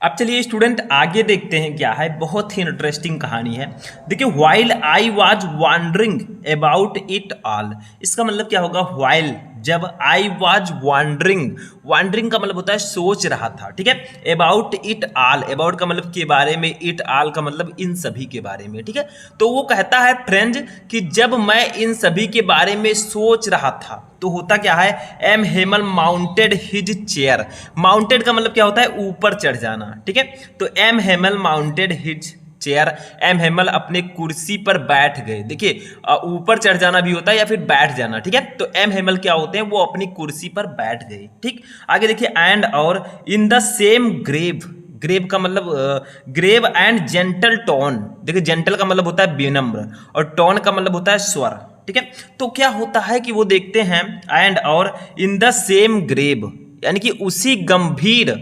अब चलिए स्टूडेंट आगे देखते हैं क्या है, बहुत ही इंटरेस्टिंग कहानी है। देखिए, while I was wondering about it all, इसका मतलब क्या होगा, व्हाइल, जब आई वाज वॉन्डरिंग, वॉन्डरिंग का मतलब होता है सोच रहा था, ठीक है, अबाउट इट ऑल, अबाउट का मतलब के बारे में, इट ऑल का मतलब इन सभी के बारे में, ठीक है। तो वो कहता है फ्रेंड्स कि जब मैं इन सभी के बारे में सोच रहा था तो होता क्या है, M Hamel mounted his chair, mounted का मतलब क्या होता है, ऊपर चढ़ जाना, ठीक है, तो M Hamel mounted his chair, M Hamel अपने कुर्सी पर बैठ गए। देखिए, ऊपर चढ़ जाना भी होता है या फिर बैठ जाना, ठीक है, तो एम हेमल क्या होते हैं, वो अपनी कुर्सी पर बैठ गए, ठीक। आगे देखिए, एंड और in the same grave, grave का मतलब ग्रेव एंड जेंटल टोन, देखिए जेंटल का मतलब होता है विनम्र और टोन का मतलब होता है स्वर, ठीक है। तो क्या होता है कि वो देखते हैं एंड और इन द सेम ग्रेव, यानी कि उसी गंभीर,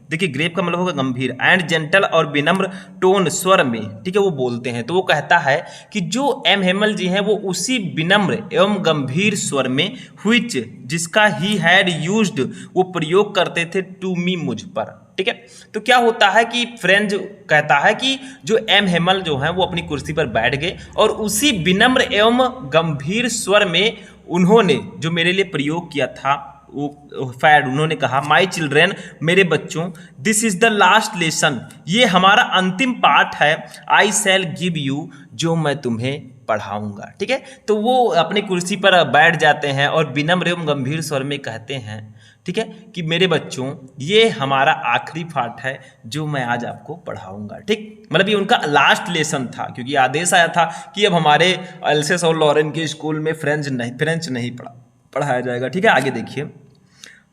देखिए ग्रेव का मतलब होगा गंभीर, एंड जेंटल और विनम्र टोन स्वर में, ठीक है, वो बोलते हैं। तो वो कहता है कि जो एम हेमल जी हैं वो उसी विनम्र एवं गंभीर स्वर में, व्हिच, जिसका ही हैड यूज्ड, वो प्रयोग करते थे टू मी, मुझ पर, ठीक है। तो क्या होता है कि फ्रेंड कहता है कि जो एम हेमल जो हैं वो अपनी कुर्सी पर बैठ गए और उसी विनम्र एवं गंभीर स्वर में उन्होंने जो मेरे लिए प्रयोग किया था वो फैड, उन्होंने कहा, माई चिल्ड्रेन, मेरे बच्चों, this is the last lesson, ये हमारा अंतिम पाठ है, आई शैल गिव यू, जो मैं तुम्हें पढ़ाऊंगा, ठीक है। तो वो अपनी कुर्सी पर बैठ जाते हैं और विनम्र एवं गंभीर स्वर में कहते हैं ठीक है, कि मेरे बच्चों ये हमारा आखिरी पाठ है जो मैं आज आपको पढ़ाऊंगा। ठीक, मतलब ये उनका लास्ट लेसन था, क्योंकि आदेश आया था कि अब हमारे एल्सेस और लॉरेन के स्कूल में फ्रेंच नहीं पढ़ाया जाएगा। ठीक है, आगे देखिए।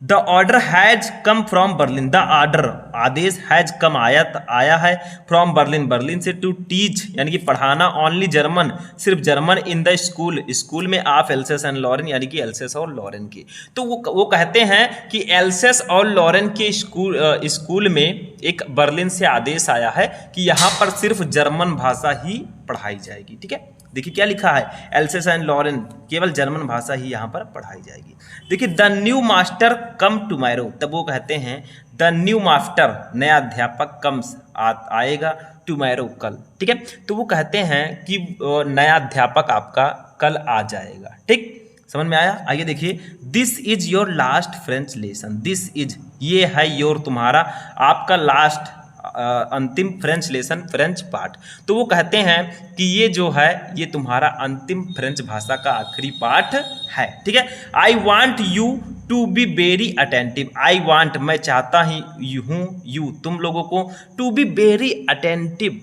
The order has come from Berlin, the order आदेश हैज कम आया है फ्रॉम बर्लिन, बर्लिन से, टू टीच यानी कि पढ़ाना, ओनली जर्मन सिर्फ जर्मन, इन द स्कूल में ऑफ एल्सेस एंड लॉरेन यानी कि एल्सेस और लॉरेन के। तो वो कहते हैं कि एल्सेस और लॉरेन के स्कूल में एक बर्लिन से आदेश आया है कि यहाँ पर सिर्फ जर्मन भाषा ही पढ़ाई जाएगी। ठीक है, देखिए क्या लिखा है, एल्सेस एंड लॉरेन केवल जर्मन भाषा ही यहाँ पर पढ़ाई जाएगी। देखिए, the new master come tomorrow, तब वो कहते हैं द न्यू मास्टर नया अध्यापक कम्स आएगा, टुमारो कल। ठीक है, तो वो कहते हैं कि नया अध्यापक आपका कल आ जाएगा। ठीक, समझ में आया? आइए देखिए, this is your last French lesson, this is ये है योर तुम्हारा आपका लास्ट अंतिम फ्रेंच लेसन फ्रेंच पार्ट। तो वो कहते हैं कि ये जो है ये तुम्हारा अंतिम फ्रेंच भाषा का आखिरी पाठ है। ठीक है, I want you to be very attentive, I want मैं चाहता ही हूँ, यू तुम लोगों को, टू बी वेरी अटेंटिव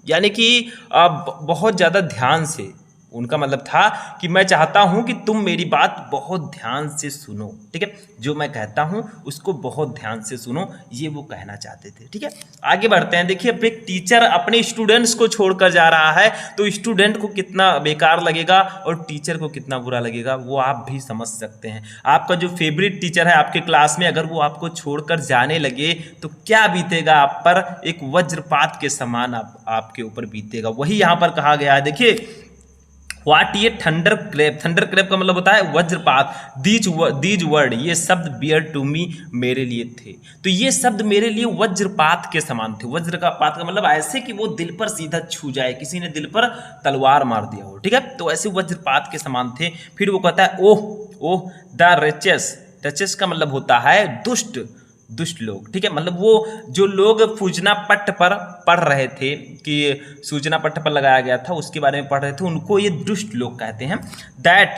यानी कि बहुत ज़्यादा ध्यान से, उनका मतलब था कि मैं चाहता हूं कि तुम मेरी बात बहुत ध्यान से सुनो। ठीक है, जो मैं कहता हूं उसको बहुत ध्यान से सुनो, ये वो कहना चाहते थे। ठीक है, आगे बढ़ते हैं। देखिए, अब एक टीचर अपने स्टूडेंट्स को छोड़कर जा रहा है तो स्टूडेंट को कितना बेकार लगेगा और टीचर को कितना बुरा लगेगा वो आप भी समझ सकते हैं। आपका जो फेवरेट टीचर है आपके क्लास में, अगर वो आपको छोड़कर जाने लगे तो क्या बीतेगा आप पर, एक वज्रपात के समान आपके ऊपर बीतेगा। वही यहाँ पर कहा गया है। देखिए, वाट ये थंडर क्रैप का मतलब होता है वज्रपात। दीज वर्ड ये शब्द बियर टू मी मेरे लिए थे, तो ये शब्द मेरे लिए वज्रपात के समान थे। वज्र का पात का मतलब ऐसे कि वो दिल पर सीधा छू जाए, किसी ने दिल पर तलवार मार दिया हो। ठीक है, तो ऐसे वज्रपात के समान थे। फिर वो कहता है ओह द रचेस का मतलब होता है दुष्ट लोग। ठीक है, मतलब वो जो लोग सूचना पट्ट पर पढ़ रहे थे कि सूचना पट्ट पर लगाया गया था उसके बारे में पढ़ रहे थे, उनको ये दुष्ट लोग कहते हैं। दैट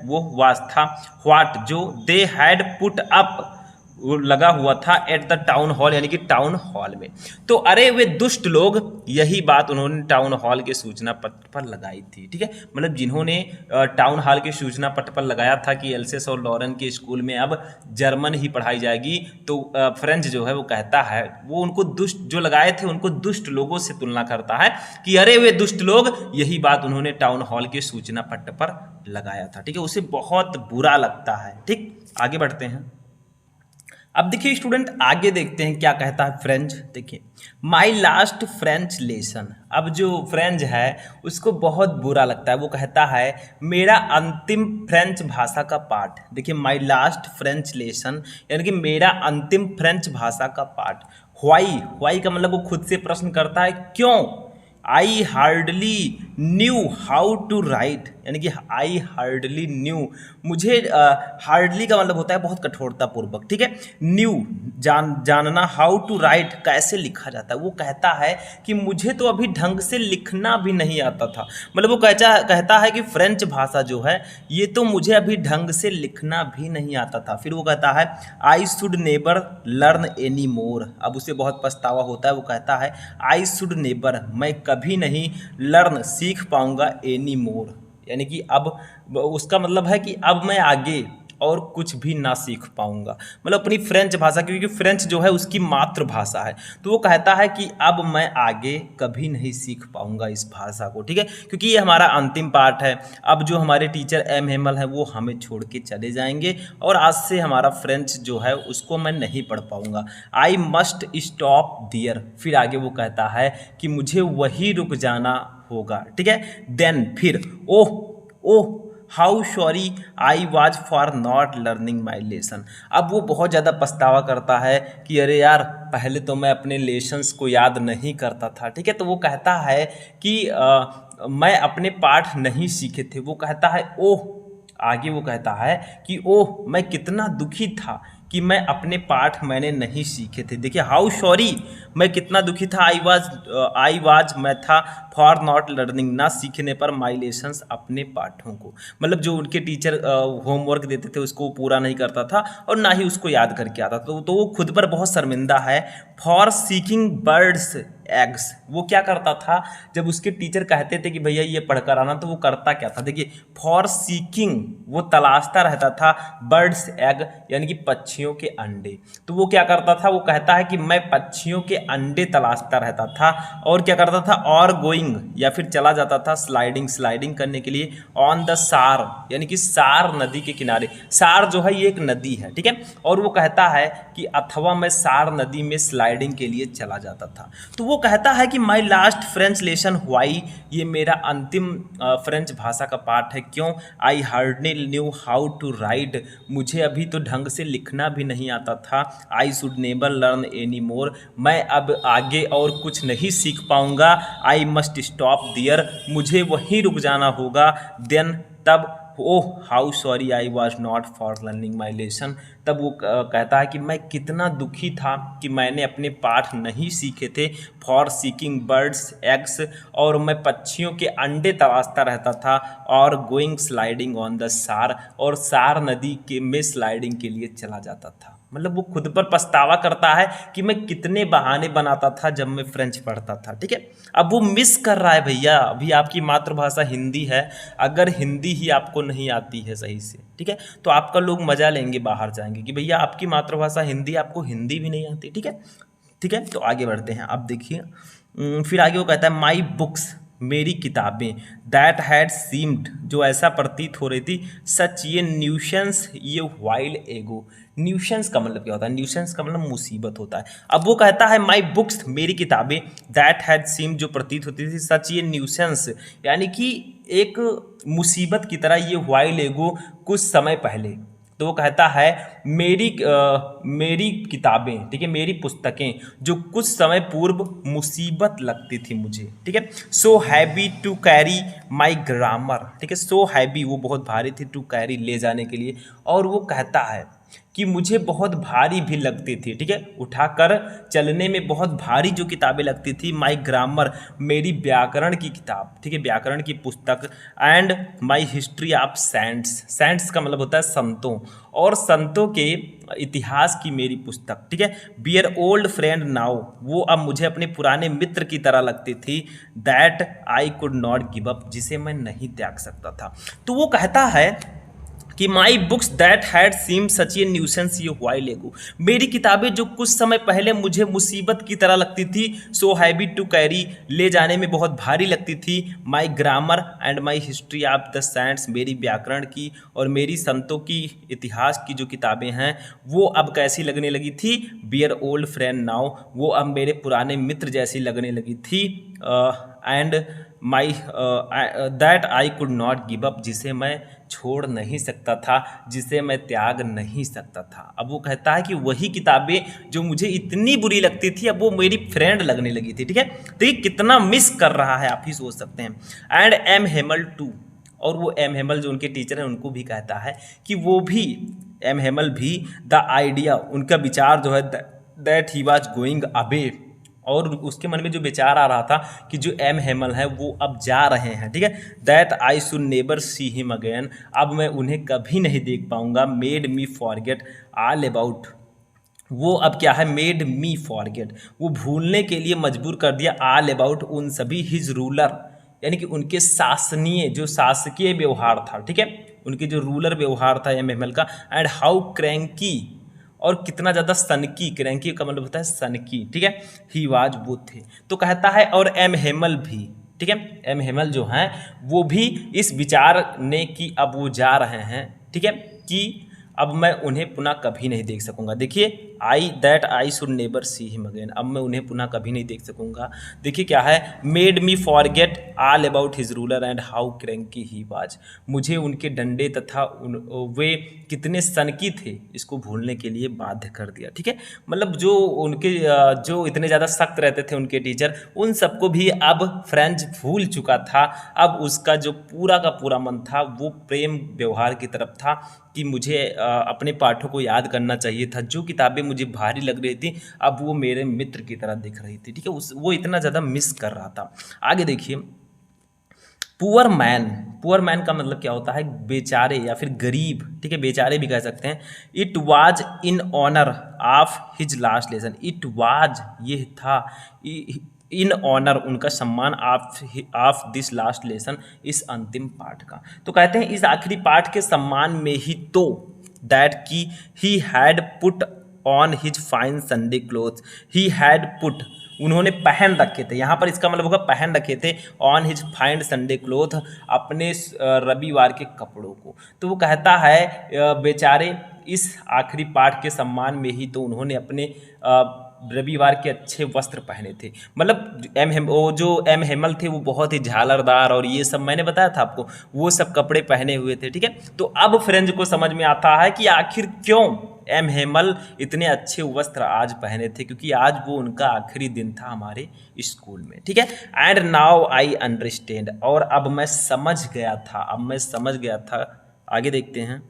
वो वाज था, व्हाट जो दे हैड पुट अप वो लगा हुआ था एट द टाउन हॉल यानी कि टाउन हॉल में। तो अरे वे दुष्ट लोग, यही बात उन्होंने टाउन हॉल के सूचना पत्र पर लगाई थी। ठीक है, मतलब जिन्होंने टाउन हॉल के सूचना पत्र पर लगाया था कि एल्सेस और लॉरेन के स्कूल में अब जर्मन ही पढ़ाई जाएगी, तो फ्रेंच जो है वो कहता है, वो उनको दुष्ट जो लगाए थे उनको दुष्ट लोगों से तुलना करता है कि अरे वे दुष्ट लोग, यही बात उन्होंने टाउन हॉल के सूचना पत्र पर लगाया था। ठीक है, उसे बहुत बुरा लगता है। ठीक, आगे बढ़ते हैं। अब देखिए स्टूडेंट, आगे देखते हैं क्या कहता है फ्रेंच। देखिए, माई लास्ट फ्रेंच लेसन, अब जो फ्रेंच है उसको बहुत बुरा लगता है। वो कहता है मेरा अंतिम फ्रेंच भाषा का पाठ। देखिए, माई लास्ट फ्रेंच लेसन यानी कि मेरा अंतिम फ्रेंच भाषा का पाठ। व्हाई का मतलब वो खुद से प्रश्न करता है क्यों। I hardly knew how to write यानी कि आई हार्डली न्यू, मुझे हार्डली का मतलब होता है बहुत कठोरतापूर्वक। ठीक है, न्यू जानना, हाउ टू राइट कैसे लिखा जाता है। वो कहता है कि मुझे तो अभी ढंग से लिखना भी नहीं आता था, मतलब वो कहता है कि फ्रेंच भाषा जो है ये तो मुझे अभी ढंग से लिखना भी नहीं आता था। फिर वो कहता है I should never learn any more, अब उसे बहुत पछतावा होता है। वो कहता है आई शुड नेवर, मैं कभी नहीं लर्न सीख पाऊंगा एनी मोर, यानी कि अब उसका मतलब है कि अब मैं आगे और कुछ भी ना सीख पाऊंगा, मतलब अपनी फ्रेंच भाषा, क्योंकि फ्रेंच जो है उसकी मातृभाषा है। तो वो कहता है कि अब मैं आगे कभी नहीं सीख पाऊंगा इस भाषा को। ठीक है, क्योंकि ये हमारा अंतिम पार्ट है। अब जो हमारे टीचर एम हेमल है वो हमें छोड़ के चले जाएंगे और आज से हमारा फ्रेंच जो है उसको मैं नहीं पढ़ पाऊंगा। आई मस्ट स्टॉप दियर, फिर आगे वो कहता है कि मुझे वही रुक जाना होगा। ठीक है, देन फिर oh how sorry I was for not learning my lesson, अब वो बहुत ज़्यादा पछतावा करता है कि अरे यार पहले तो मैं अपने लेसन्स को याद नहीं करता था। ठीक है, तो वो कहता है कि मैं अपने पाठ नहीं सीखे थे। वो कहता है ओह, आगे वो कहता है कि ओह मैं कितना दुखी था कि मैं अपने पाठ मैंने नहीं सीखे थे। देखिए हाउ सॉरी, मैं कितना दुखी था, आई वाज मैं था फॉर नॉट लर्निंग, ना सीखने पर माई लेसन्स अपने पाठों को। मतलब जो उनके टीचर होमवर्क देते थे उसको पूरा नहीं करता था और ना ही उसको याद करके आता था, तो वो खुद पर बहुत शर्मिंदा है। फॉर सीकिंग बर्ड्स एग्स, वो क्या करता था जब उसके टीचर कहते थे कि भैया ये पढ़कर आना, तो वो करता क्या था, देखिए फॉर सीकिंग वो तलाशता रहता था बर्ड्स एग यानी कि पक्षियों के अंडे। तो वो क्या करता था, वो कहता है कि मैं पक्षियों के अंडे तलाशता रहता था और क्या करता था, और गोइंग या फिर चला जाता था स्लाइडिंग करने के लिए ऑन द सार यानी कि सार नदी के किनारे। सार जो है ये एक नदी है, ठीक है, और वो कहता है कि अथवा मैं सार नदी में स्लाइडिंग के लिए चला जाता था। तो वो कहता है कि my last French lesson why, ये मेरा अंतिम फ्रेंच भाषा का पाठ है, क्यों, I hardly knew how to write, मुझे अभी तो ढंग से लिखना भी नहीं आता था, I should never learn any more, मैं अब आगे और कुछ नहीं सीख पाऊंगा, आई मस्ट स्टॉप दियर, मुझे वहीं रुक जाना होगा, देन तब oh how sorry I was not for learning my lesson, तब वो कहता है कि मैं कितना दुखी था कि मैंने अपने पाठ नहीं सीखे थे, फॉर सीकिंग बर्ड्स एग्स, और मैं पक्षियों के अंडे तलाशता रहता था, और गोइंग स्लाइडिंग ऑन द सार, और सार नदी के में स्लाइडिंग के लिए चला जाता था। मतलब वो खुद पर पछतावा करता है कि मैं कितने बहाने बनाता था जब मैं फ्रेंच पढ़ता था, ठीक है। अब वो मिस कर रहा है भैया, अभी आपकी मातृभाषा हिंदी है, अगर हिंदी ही आपको नहीं आती है सही से, ठीक है, तो आपका लोग मजा लेंगे, बाहर जाएंगे कि भैया आपकी मातृभाषा हिंदी, आपको हिंदी भी नहीं आती, ठीक है, ठीक है। तो आगे बढ़ते हैं, अब देखिए फिर आगे वो कहता है माई बुक्स, मेरी किताबें, दैट हैड सीम्ड, जो ऐसा प्रतीत हो रही थी, सच ये न्यूशंस ये वाइल्ड एगो। न्यूशंस का मतलब क्या होता है, न्यूशंस का मतलब मुसीबत होता है। अब वो कहता है माई बुक्स, मेरी किताबें, दैट हैड सीम्ड, जो प्रतीत होती थी, सच ये न्यूशंस यानी कि एक मुसीबत की तरह, ये वाइल्ड एगो कुछ समय पहले। तो वो कहता है मेरी किताबें, ठीक है, मेरी पुस्तकें जो कुछ समय पूर्व मुसीबत लगती थी मुझे, ठीक है, so heavy to carry my grammar, ठीक है, सो हैवी वो बहुत भारी थी, टू कैरी ले जाने के लिए, और वो कहता है कि मुझे बहुत भारी भी लगती थी, ठीक है, उठाकर चलने में बहुत भारी जो किताबें लगती थी, माई ग्रामर मेरी व्याकरण की किताब, ठीक है, व्याकरण की पुस्तक, and my history of saints, saints का मतलब होता है संतों, और संतों के इतिहास की मेरी पुस्तक, ठीक है, बियर ओल्ड फ्रेंड नाउ, वो अब मुझे अपने पुराने मित्र की तरह लगती थी, that I could not give up, जिसे मैं नहीं त्याग सकता था। तो वो कहता है कि my books that had seem such a nuisance a while ago, मेरी किताबें जो कुछ समय पहले मुझे मुसीबत की तरह लगती थी, सो हैवी टू कैरी ले जाने में बहुत भारी लगती थी, my grammar and my history of the saints, मेरी व्याकरण की और मेरी संतों की इतिहास की जो किताबें हैं वो अब कैसी लगने लगी थी, बियर ओल्ड फ्रेंड नाउ, वो अब मेरे पुराने मित्र जैसी लगने लगी थी, and my that I could not give up, जिसे मैं छोड़ नहीं सकता था, जिसे मैं त्याग नहीं सकता था। अब वो कहता है कि वही किताबें जो मुझे इतनी बुरी लगती थी अब वो मेरी फ्रेंड लगने लगी थी, ठीक है, देखिए कितना मिस कर रहा है, आप ही सोच सकते हैं। एंड एम हेमल टू, और वो एम हेमल जो उनके टीचर हैं उनको भी कहता है कि वो भी एम हेमल भी द आइडिया, उनका विचार जो है that he was going away, और उसके मन में जो विचार आ रहा था कि जो एम हेमल है वो अब जा रहे हैं, ठीक है, that I should never see him again, अब मैं उन्हें कभी नहीं देख पाऊंगा, made me forget all about, वो अब क्या है, मेड मी फॉरगेट, वो भूलने के लिए मजबूर कर दिया, ऑल अबाउट उन सभी, हिज रूलर यानी कि उनके शासनीय जो शासकीय व्यवहार था, ठीक है, उनके जो रूलर व्यवहार था एम हेमल का, एंड हाउ क्रैंकी, और कितना ज़्यादा सनकी, क्रैंकी का मतलब होता है सनकी, ठीक है, ही वाज वो थे। तो कहता है और एम हेमल भी, ठीक है, एम हेमल जो हैं वो भी इस विचार ने कि अब वो जा रहे हैं, ठीक है, कि अब मैं उन्हें पुनः कभी नहीं देख सकूंगा। देखिए I should never see him again, अब मैं उन्हें पुनः कभी नहीं देख सकूंगा। देखिए क्या है, made me forget all about his ruler and how cranky he was, मुझे उनके डंडे तथा वे कितने सनकी थे इसको भूलने के लिए बाध्य कर दिया। ठीक है, मतलब जो उनके जो इतने ज़्यादा सख्त रहते थे उनके टीचर, उन सबको भी अब फ्रेंच भूल चुका था। अब उसका जो पूरा का पूरा मन था वो प्रेम व्यवहार की तरफ था कि मुझे अपने पाठों को याद करना चाहिए था। जो किताबें मुझे भारी लग रही थी अब वो मेरे मित्र की तरह दिख रही थी। ठीक है, वो इतना ज़्यादा मिस कर रहा था। आगे देखिए, पुअर मैन का मतलब क्या होता है, बेचारे या फिर गरीब। ठीक है, बेचारे भी कह सकते हैं। It was in honour of his last lesson, it was ये था, इन ऑनर उनका सम्मान ऑफ दिस लास्ट लेसन, इस अंतिम पाठ का। तो कहते हैं इस आखिरी पाठ के सम्मान में ही तो दैट की he had put on his fine Sunday cloth, he had put उन्होंने पहन रखे थे, यहाँ पर इसका मतलब होगा पहन रखे थे, on his fine Sunday cloth अपने रविवार के कपड़ों को। तो वो कहता है बेचारे इस आखिरी पाठ के सम्मान में ही तो उन्होंने अपने रविवार के अच्छे वस्त्र पहने थे। मतलब वो जो एम हेमल थे वो बहुत ही झालरदार और ये सब मैंने बताया था आपको, वो सब कपड़े पहने हुए थे। ठीक है, तो अब फ्रेंच को समझ में आता है कि आखिर क्यों एम हेमल इतने अच्छे वस्त्र आज पहने थे, क्योंकि आज वो उनका आखिरी दिन था हमारे स्कूल में। ठीक है, एंड नाउ आई अंडरस्टैंड, और अब मैं समझ गया था। आगे देखते हैं,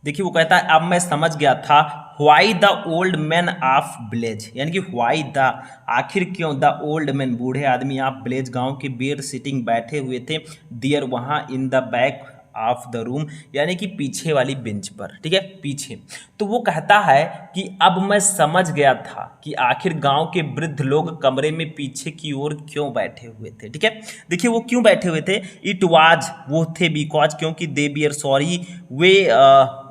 देखिए वो कहता है अब मैं समझ गया था, why the old man of village, यानी कि व्हाई द आखिर क्यों, द ओल्ड मैन बूढ़े आदमी ऑफ विलेज गांव के बेर सिटिंग बैठे हुए थे, देयर वहाँ in the back of the room, यानी कि पीछे वाली बेंच पर। ठीक है, पीछे। तो वो कहता है कि अब मैं समझ गया था कि आखिर गांव के वृद्ध लोग कमरे में पीछे की ओर क्यों बैठे हुए थे। ठीक है, देखिए वो क्यों बैठे हुए थे, इट वाज वो थे, बिकॉज क्योंकि दे बियर सॉरी, वे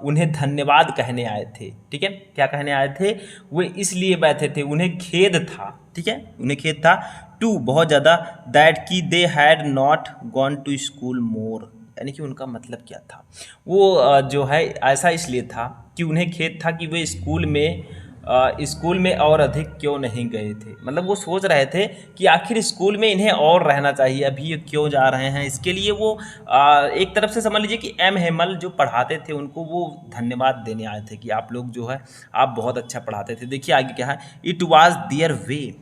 उन्हें धन्यवाद कहने आए थे। ठीक है, क्या कहने आए थे, वे इसलिए बैठे थे, उन्हें खेद था। ठीक है, उन्हें खेद था, टू बहुत ज़्यादा, दैट की they had not gone to school more, यानी कि उनका मतलब क्या था, वो जो है ऐसा इसलिए था कि उन्हें खेद था कि वे स्कूल में और अधिक क्यों नहीं गए थे। मतलब वो सोच रहे थे कि आखिर स्कूल में इन्हें और रहना चाहिए, अभी ये क्यों जा रहे हैं। इसके लिए वो एक तरफ से समझ लीजिए कि एम हेमल जो पढ़ाते थे उनको वो धन्यवाद देने आए थे कि आप लोग जो है आप बहुत अच्छा पढ़ाते थे। देखिए आगे क्या है, इट वाज देयर वे।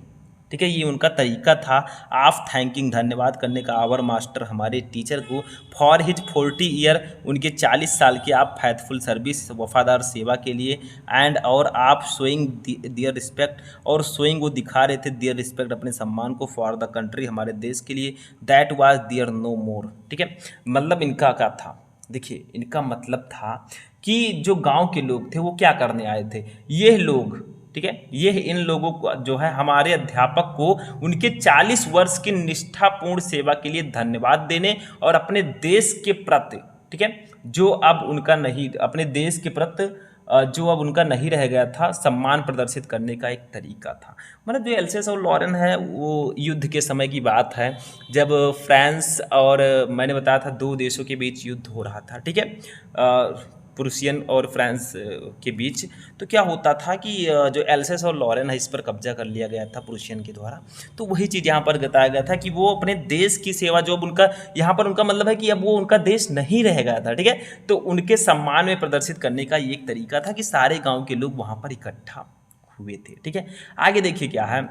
ठीक है, ये उनका तरीका था, ऑफ थैंकिंग धन्यवाद करने का, आवर मास्टर हमारे टीचर को, फॉर हिज 40 ईयर उनके 40 साल की आप फैथफुल सर्विस वफादार सेवा के लिए, एंड और आप शोइंग दियर रिस्पेक्ट, और शोइंग वो दिखा रहे थे दियर रिस्पेक्ट अपने सम्मान को, फॉर द कंट्री हमारे देश के लिए, दैट वाज दियर नो मोर। ठीक है, मतलब इनका क्या था, देखिए इनका मतलब था कि जो गांव के लोग थे वो क्या करने आए थे, ये लोग, ठीक है, ये इन लोगों को जो है हमारे अध्यापक को उनके 40 वर्ष की निष्ठापूर्ण सेवा के लिए धन्यवाद देने और अपने देश के प्रति, ठीक है, जो अब उनका नहीं, अपने देश के प्रति जो अब उनका नहीं रह गया था, सम्मान प्रदर्शित करने का एक तरीका था। मतलब जो एल्सेस और लॉरेन है वो युद्ध के समय की बात है, जब फ्रांस और मैंने बताया था दो देशों के बीच युद्ध हो रहा था। ठीक है, प्रूसियन और फ्रांस के बीच। तो क्या होता था कि जो एल्सेस और लॉरेन है इस पर कब्जा कर लिया गया था प्रूसियन के द्वारा। तो वही चीज़ यहाँ पर बताया गया था कि वो अपने देश की सेवा, जो अब उनका यहाँ पर उनका मतलब है कि अब वो उनका देश नहीं रह गया था। ठीक है, तो उनके सम्मान में प्रदर्शित करने का ये एक तरीका था कि सारे गाँव के लोग वहाँ पर इकट्ठा हुए थे। ठीक है, आगे देखिए क्या है,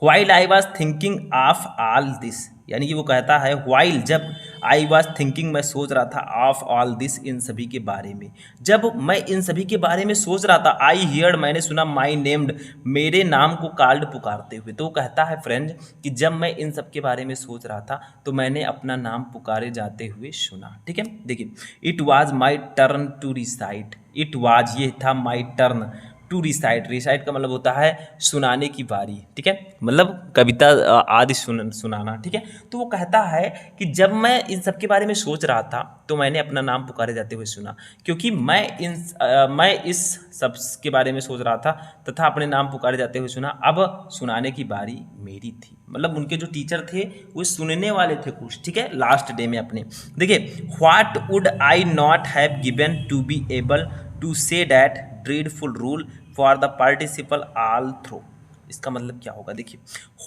while I was thinking of all this, यानी कि वो कहता है वाइल जब, आई वॉज थिंकिंग मैं सोच रहा था, ऑफ ऑल दिस इन सभी के बारे में, जब मैं इन सभी के बारे में सोच रहा था, आई हियर्ड मैंने सुना, माई नेम्ड मेरे नाम को कॉल्ड पुकारते हुए। तो वो कहता है फ्रेंड कि जब मैं इन सब के बारे में सोच रहा था तो मैंने अपना नाम पुकारे जाते हुए सुना। ठीक है, देखिए it was my turn to recite, it was ये था my turn to recite, recite का मतलब होता है सुनाने की बारी। ठीक है, मतलब कविता आदि सुनाना। ठीक है, तो वो कहता है कि जब मैं इन सब के बारे में सोच रहा था तो मैंने अपना नाम पुकारे जाते हुए सुना, क्योंकि मैं इस सब के बारे में सोच रहा था तथा अपने नाम पुकारे जाते हुए सुना, अब सुनाने की बारी मेरी थी। मतलब उनके जो टीचर थे वो सुनने वाले थे कुछ। ठीक है, लास्ट डे में अपने, देखिए what would I not have given to be able to say that dreadful rule for the participle all through. इसका मतलब क्या होगा, देखिए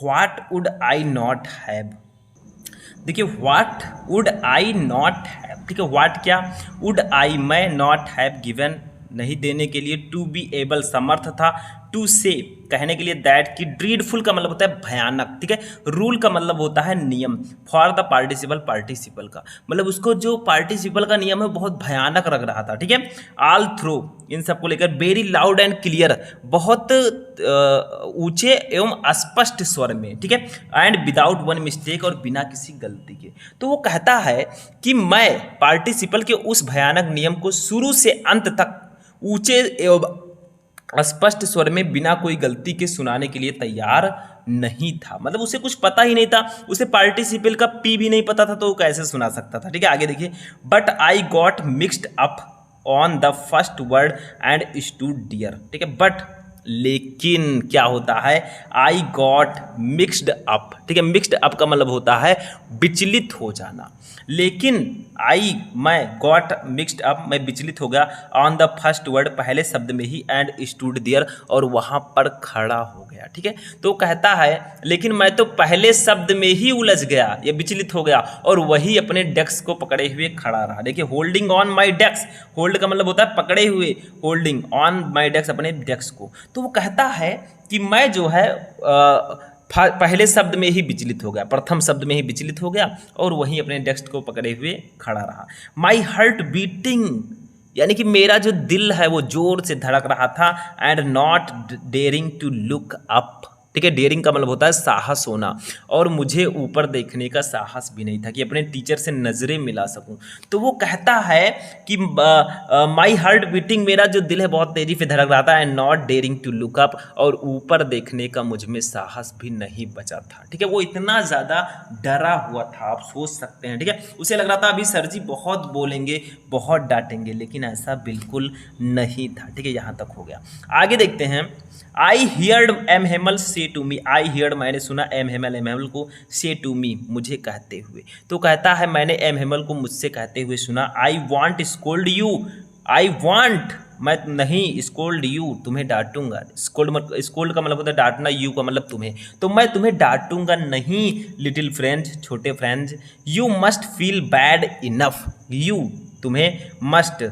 what would I not have, देखिए what would I not have, ठीक है, व्हाट क्या, वुड आई मैं, नॉट हैव गिवन नहीं देने के लिए, टू बी एबल समर्थ था, टू से कहने के लिए, दैट की ड्रीडफुल का मतलब होता है भयानक, ठीक है, रूल का मतलब होता है नियम, फॉर द पार्टिसिपल, पार्टिसिपल का मतलब उसको जो पार्टिसिपल का नियम है बहुत भयानक लग रहा था, ठीक है, ऑल थ्रो इन सबको लेकर, वेरी लाउड एंड क्लियर बहुत ऊंचे एवं स्पष्ट स्वर में, ठीक है, एंड विदाउट वन मिस्टेक और बिना किसी गलती के। तो वो कहता है कि मैं पार्टिसिपल के उस भयानक नियम को शुरू से अंत तक ऊंचे एवं स्पष्ट स्वर में बिना कोई गलती के सुनाने के लिए तैयार नहीं था। मतलब उसे कुछ पता ही नहीं था, उसे पार्टिसिपल का पी भी नहीं पता था, तो वो कैसे सुना सकता था, ठीक है। आगे देखिए, but I got mixed up on the first word and stood there, ठीक है, बट लेकिन क्या होता है, आई गॉट मिक्स्ड अप, ठीक है, मिक्स्ड अप का मतलब होता है विचलित हो जाना, लेकिन आई मैं गॉट मिक्स्ड अप मैं विचलित हो गया, ऑन द फर्स्ट वर्ड पहले शब्द में ही, एंड स्टूड देयर और वहाँ पर खड़ा हो गया, ठीक है। तो कहता है लेकिन मैं तो पहले शब्द में ही उलझ गया या विचलित हो गया और वही अपने डेस्क को पकड़े हुए खड़ा रहा। देखिए holding on my desk, hold का मतलब होता है पकड़े हुए, होल्डिंग ऑन माई डेस्क अपने डेस्क को। तो वो कहता है कि मैं जो है पहले शब्द में ही विचलित हो गया, प्रथम शब्द में ही विचलित हो गया और वहीं अपने डेस्क को पकड़े हुए खड़ा रहा। माई हार्ट बीटिंग यानी कि मेरा जो दिल है वो जोर से धड़क रहा था, and not daring to look up, ठीक है, डेयरिंग का मतलब होता है साहस होना, और मुझे ऊपर देखने का साहस भी नहीं था कि अपने टीचर से नज़रें मिला सकूं। तो वो कहता है कि माई हार्ट बीटिंग मेरा जो दिल है बहुत तेज़ी से धड़क रहा था, and not daring to look up और ऊपर देखने का मुझ में साहस भी नहीं बचा था, ठीक है। वो इतना ज़्यादा डरा हुआ था, आप सोच सकते हैं, ठीक है। उसे लग रहा था अभी सर जी बहुत बोलेंगे, बहुत डांटेंगे, लेकिन ऐसा बिल्कुल नहीं था, ठीक है। यहाँ तक हो गया। आगे देखते हैं, आई हियर्ड एम हेमल से टू मी, आई हियर्ड मैंने सुना, एम हेमल को से टू मी मुझे कहते हुए। तो कहता है मैंने एम हेमल को मुझसे कहते हुए सुना, I want scold you, I want मैं नहीं, स्कोल्ड यू तुम्हें डांटूंगा, स्कोल्ड का मतलब होता है डांटना, यू का मतलब तुम्हें, तो मैं तुम्हें डांटूंगा नहीं लिटिल फ्रेंड्स, छोटे friends, you must feel bad enough, you तुम्हें मस्ट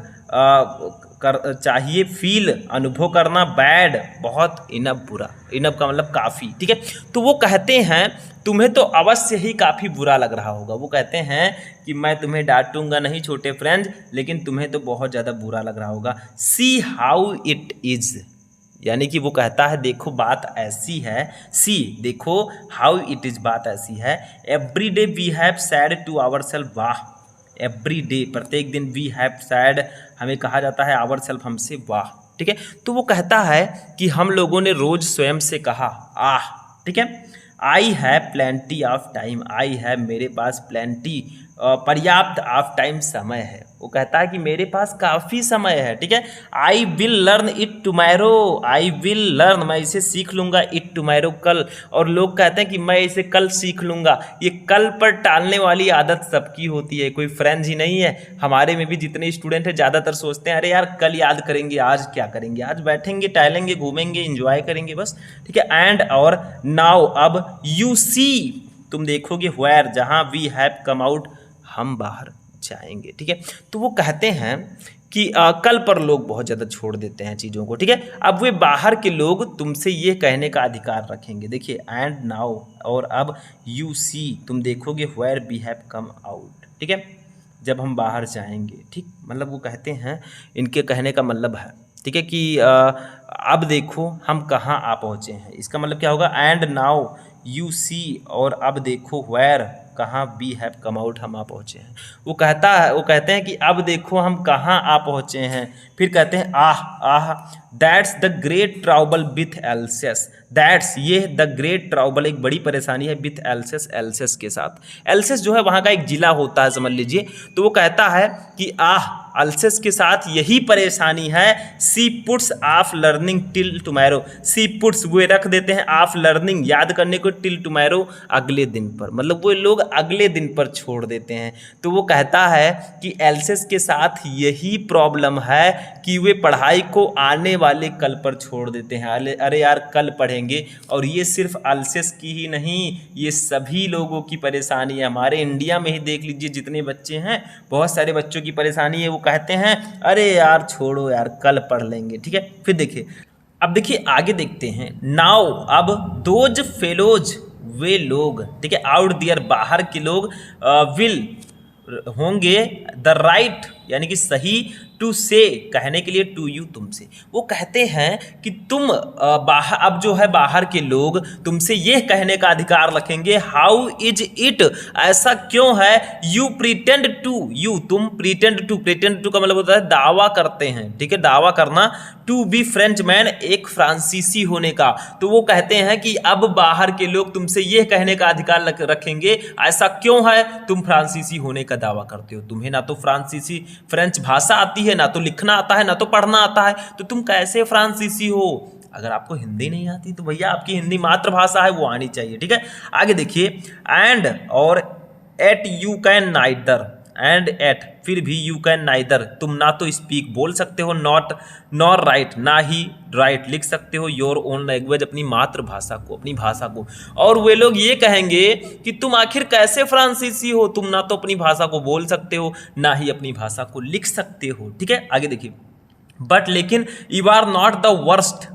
चाहिए, फील अनुभव करना, बैड बहुत, इनफ बुरा, इनफ का मतलब काफ़ी, ठीक है। तो वो कहते हैं तुम्हें तो अवश्य ही काफ़ी बुरा लग रहा होगा। वो कहते हैं कि मैं तुम्हें डांटूंगा नहीं छोटे फ्रेंड्स, लेकिन तुम्हें तो बहुत ज़्यादा बुरा लग रहा होगा। सी हाउ इट इज़, यानी कि वो कहता है देखो बात ऐसी है, सी देखो, हाउ इट इज़ बात ऐसी है, every day we have said to our self, वाह, एवरी डे प्रत्येक दिन, वी हैव सैड हमें कहा जाता है, आवर सेल्फ हमसे, वाह, ठीक है। तो वो कहता है कि हम लोगों ने रोज स्वयं से कहा आह, ठीक है। I have plenty of time, I have मेरे पास, प्लेंटी पर्याप्त ऑफ टाइम समय है। वो कहता है कि मेरे पास काफ़ी समय है, ठीक है। I will learn it tomorrow, I will learn मैं इसे सीख लूँगा, इट टुमारो कल, और लोग कहते हैं कि मैं इसे कल सीख लूँगा। ये कल पर टालने वाली आदत सबकी होती है, कोई फ्रेंड्स ही नहीं है। हमारे में भी जितने स्टूडेंट हैं ज़्यादातर सोचते हैं अरे यार कल याद करेंगे, आज क्या करेंगे, आज बैठेंगे, टहलेंगे, घूमेंगे, इंजॉय करेंगे बस, ठीक है। एंड और नाउ अब, यू सी तुम देखोगे, वेयर जहाँ, वी हैव कम आउट हम बाहर जाएंगे, ठीक है। तो वो कहते हैं कि कल पर लोग बहुत ज़्यादा छोड़ देते हैं चीज़ों को, ठीक है। अब वे बाहर के लोग तुमसे ये कहने का अधिकार रखेंगे, देखिए, एंड नाउ और अब, यू सी तुम देखोगे, where we have come out, ठीक है, जब हम बाहर जाएंगे, ठीक, मतलब वो कहते हैं, इनके कहने का मतलब है, ठीक है, कि अब देखो हम कहाँ आ पहुँचे हैं। इसका मतलब क्या होगा, एंड नाउ यू सी और अब देखो, वेयर कहाँ, वी हैव कम आउट हम आ पहुँचे हैं। वो कहते हैं कि अब देखो हम कहाँ आ पहुँचे हैं। फिर कहते हैं ah ah, that's the great trouble with Alsace, that's ये द ग्रेट ट्रबल एक बड़ी परेशानी है विथ एल्सेस एल्सेस के साथ। एल्सेस जो है वहाँ का एक जिला होता है समझ लीजिए। तो वो कहता है कि अल्सेस के साथ यही परेशानी है। She puts off learning till tomorrow. She puts वो रख देते हैं ऑफ लर्निंग याद करने को टिल टुमारो अगले दिन पर, मतलब वो लोग अगले दिन पर छोड़ देते हैं। तो वो कहता है कि एल्सेस के साथ यही प्रॉब्लम है कि वे पढ़ाई को आने वाले कल पर छोड़ देते हैं। अरे यार कल पढ़ेंगे। और ये सिर्फ अल्सेस की ही नहीं, ये सभी लोगों की परेशानी है। हमारे इंडिया में ही देख लीजिए जितने बच्चे हैं, बहुत सारे बच्चों की परेशानी है। वो कहते हैं अरे यार छोड़ो यार कल पढ़ लेंगे। ठीक है, फिर देखिए, अब देखिए आगे देखते हैं। नाउ अब दोज फेलोज वे लोग, ठीक है, आउट दियर बाहर के लोग विल होंगे द राइट यानी कि सही टू से कहने के लिए टू यू तुमसे। वो कहते हैं कि तुम बाहर, अब जो है बाहर के लोग तुमसे ये कहने का अधिकार रखेंगे हाउ इज इट, ऐसा क्यों है, यू प्रिटेंड टू, यू तुम प्रिटेंड टू का मतलब होता है दावा करते हैं। ठीक है, दावा करना, टू बी फ्रेंच मैन एक फ्रांसीसी होने का। तो वो कहते हैं कि अब बाहर के लोग तुमसे ये कहने का अधिकार रखेंगे ऐसा क्यों है, तुम फ्रांसीसी होने का दावा करते हो, तुम्हें ना तो फ्रांसीसी फ्रेंच भाषा आती है, ना तो लिखना आता है, ना तो पढ़ना आता है, तो तुम कैसे फ्रांसीसी हो। अगर आपको हिंदी नहीं आती तो भैया आपकी हिंदी मातृभाषा है वो आनी चाहिए। ठीक है, आगे देखिए, एंड और yet you can neither, and yet फिर भी यू कैन नाइदर, तुम ना तो स्पीक बोल सकते हो, नॉट नॉर राइट ना ही राइट लिख सकते हो, योर ओन लैंग्वेज अपनी मातृभाषा को, अपनी भाषा को। और वे लोग ये कहेंगे कि तुम आखिर कैसे फ्रांसीसी हो, तुम ना तो अपनी भाषा को बोल सकते हो ना ही अपनी भाषा को लिख सकते हो। ठीक है, आगे देखिए, बट लेकिन you are not the worst,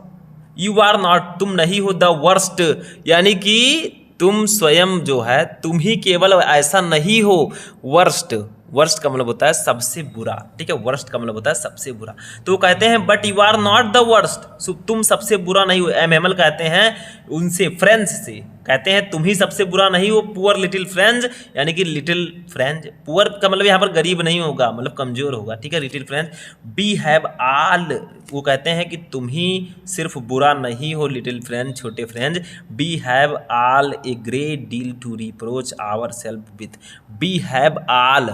you are not तुम नहीं हो द वर्स्ट, यानी कि तुम स्वयं जो है तुम ही केवल ऐसा नहीं हो। वर्स्ट, वर्स्ट का मतलब होता है सबसे बुरा। ठीक है, वर्स्ट का मतलब होता है सबसे बुरा। तो वो कहते हैं but you are not the worst, तुम सबसे बुरा नहीं हो। एमएमएल कहते हैं उनसे, फ्रेंच से कहते हैं तुम ही सबसे बुरा नहीं हो। पुअर लिटिल फ्रेंच यानी कि लिटिल फ्रेंच, पुअर का मतलब यहाँ पर गरीब नहीं होगा, मतलब कमजोर होगा। ठीक है, little French, we have all, वो कहते हैं कि तुम ही सिर्फ बुरा नहीं हो लिटिल फ्रेंच, छोटे French. We have all a great deal to reproach our self with, we have all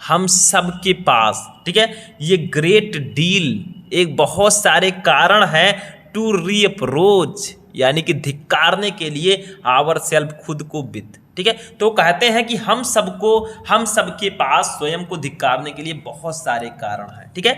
हम सब के पास, ठीक है, ये ग्रेट डील एक बहुत सारे कारण हैं टू रिप्रोच यानी कि धिक्कारने के लिए आवर सेल्फ खुद को विथ। ठीक है, तो कहते हैं कि हम सबके पास स्वयं को धिक्कारने के लिए बहुत सारे कारण हैं। ठीक है,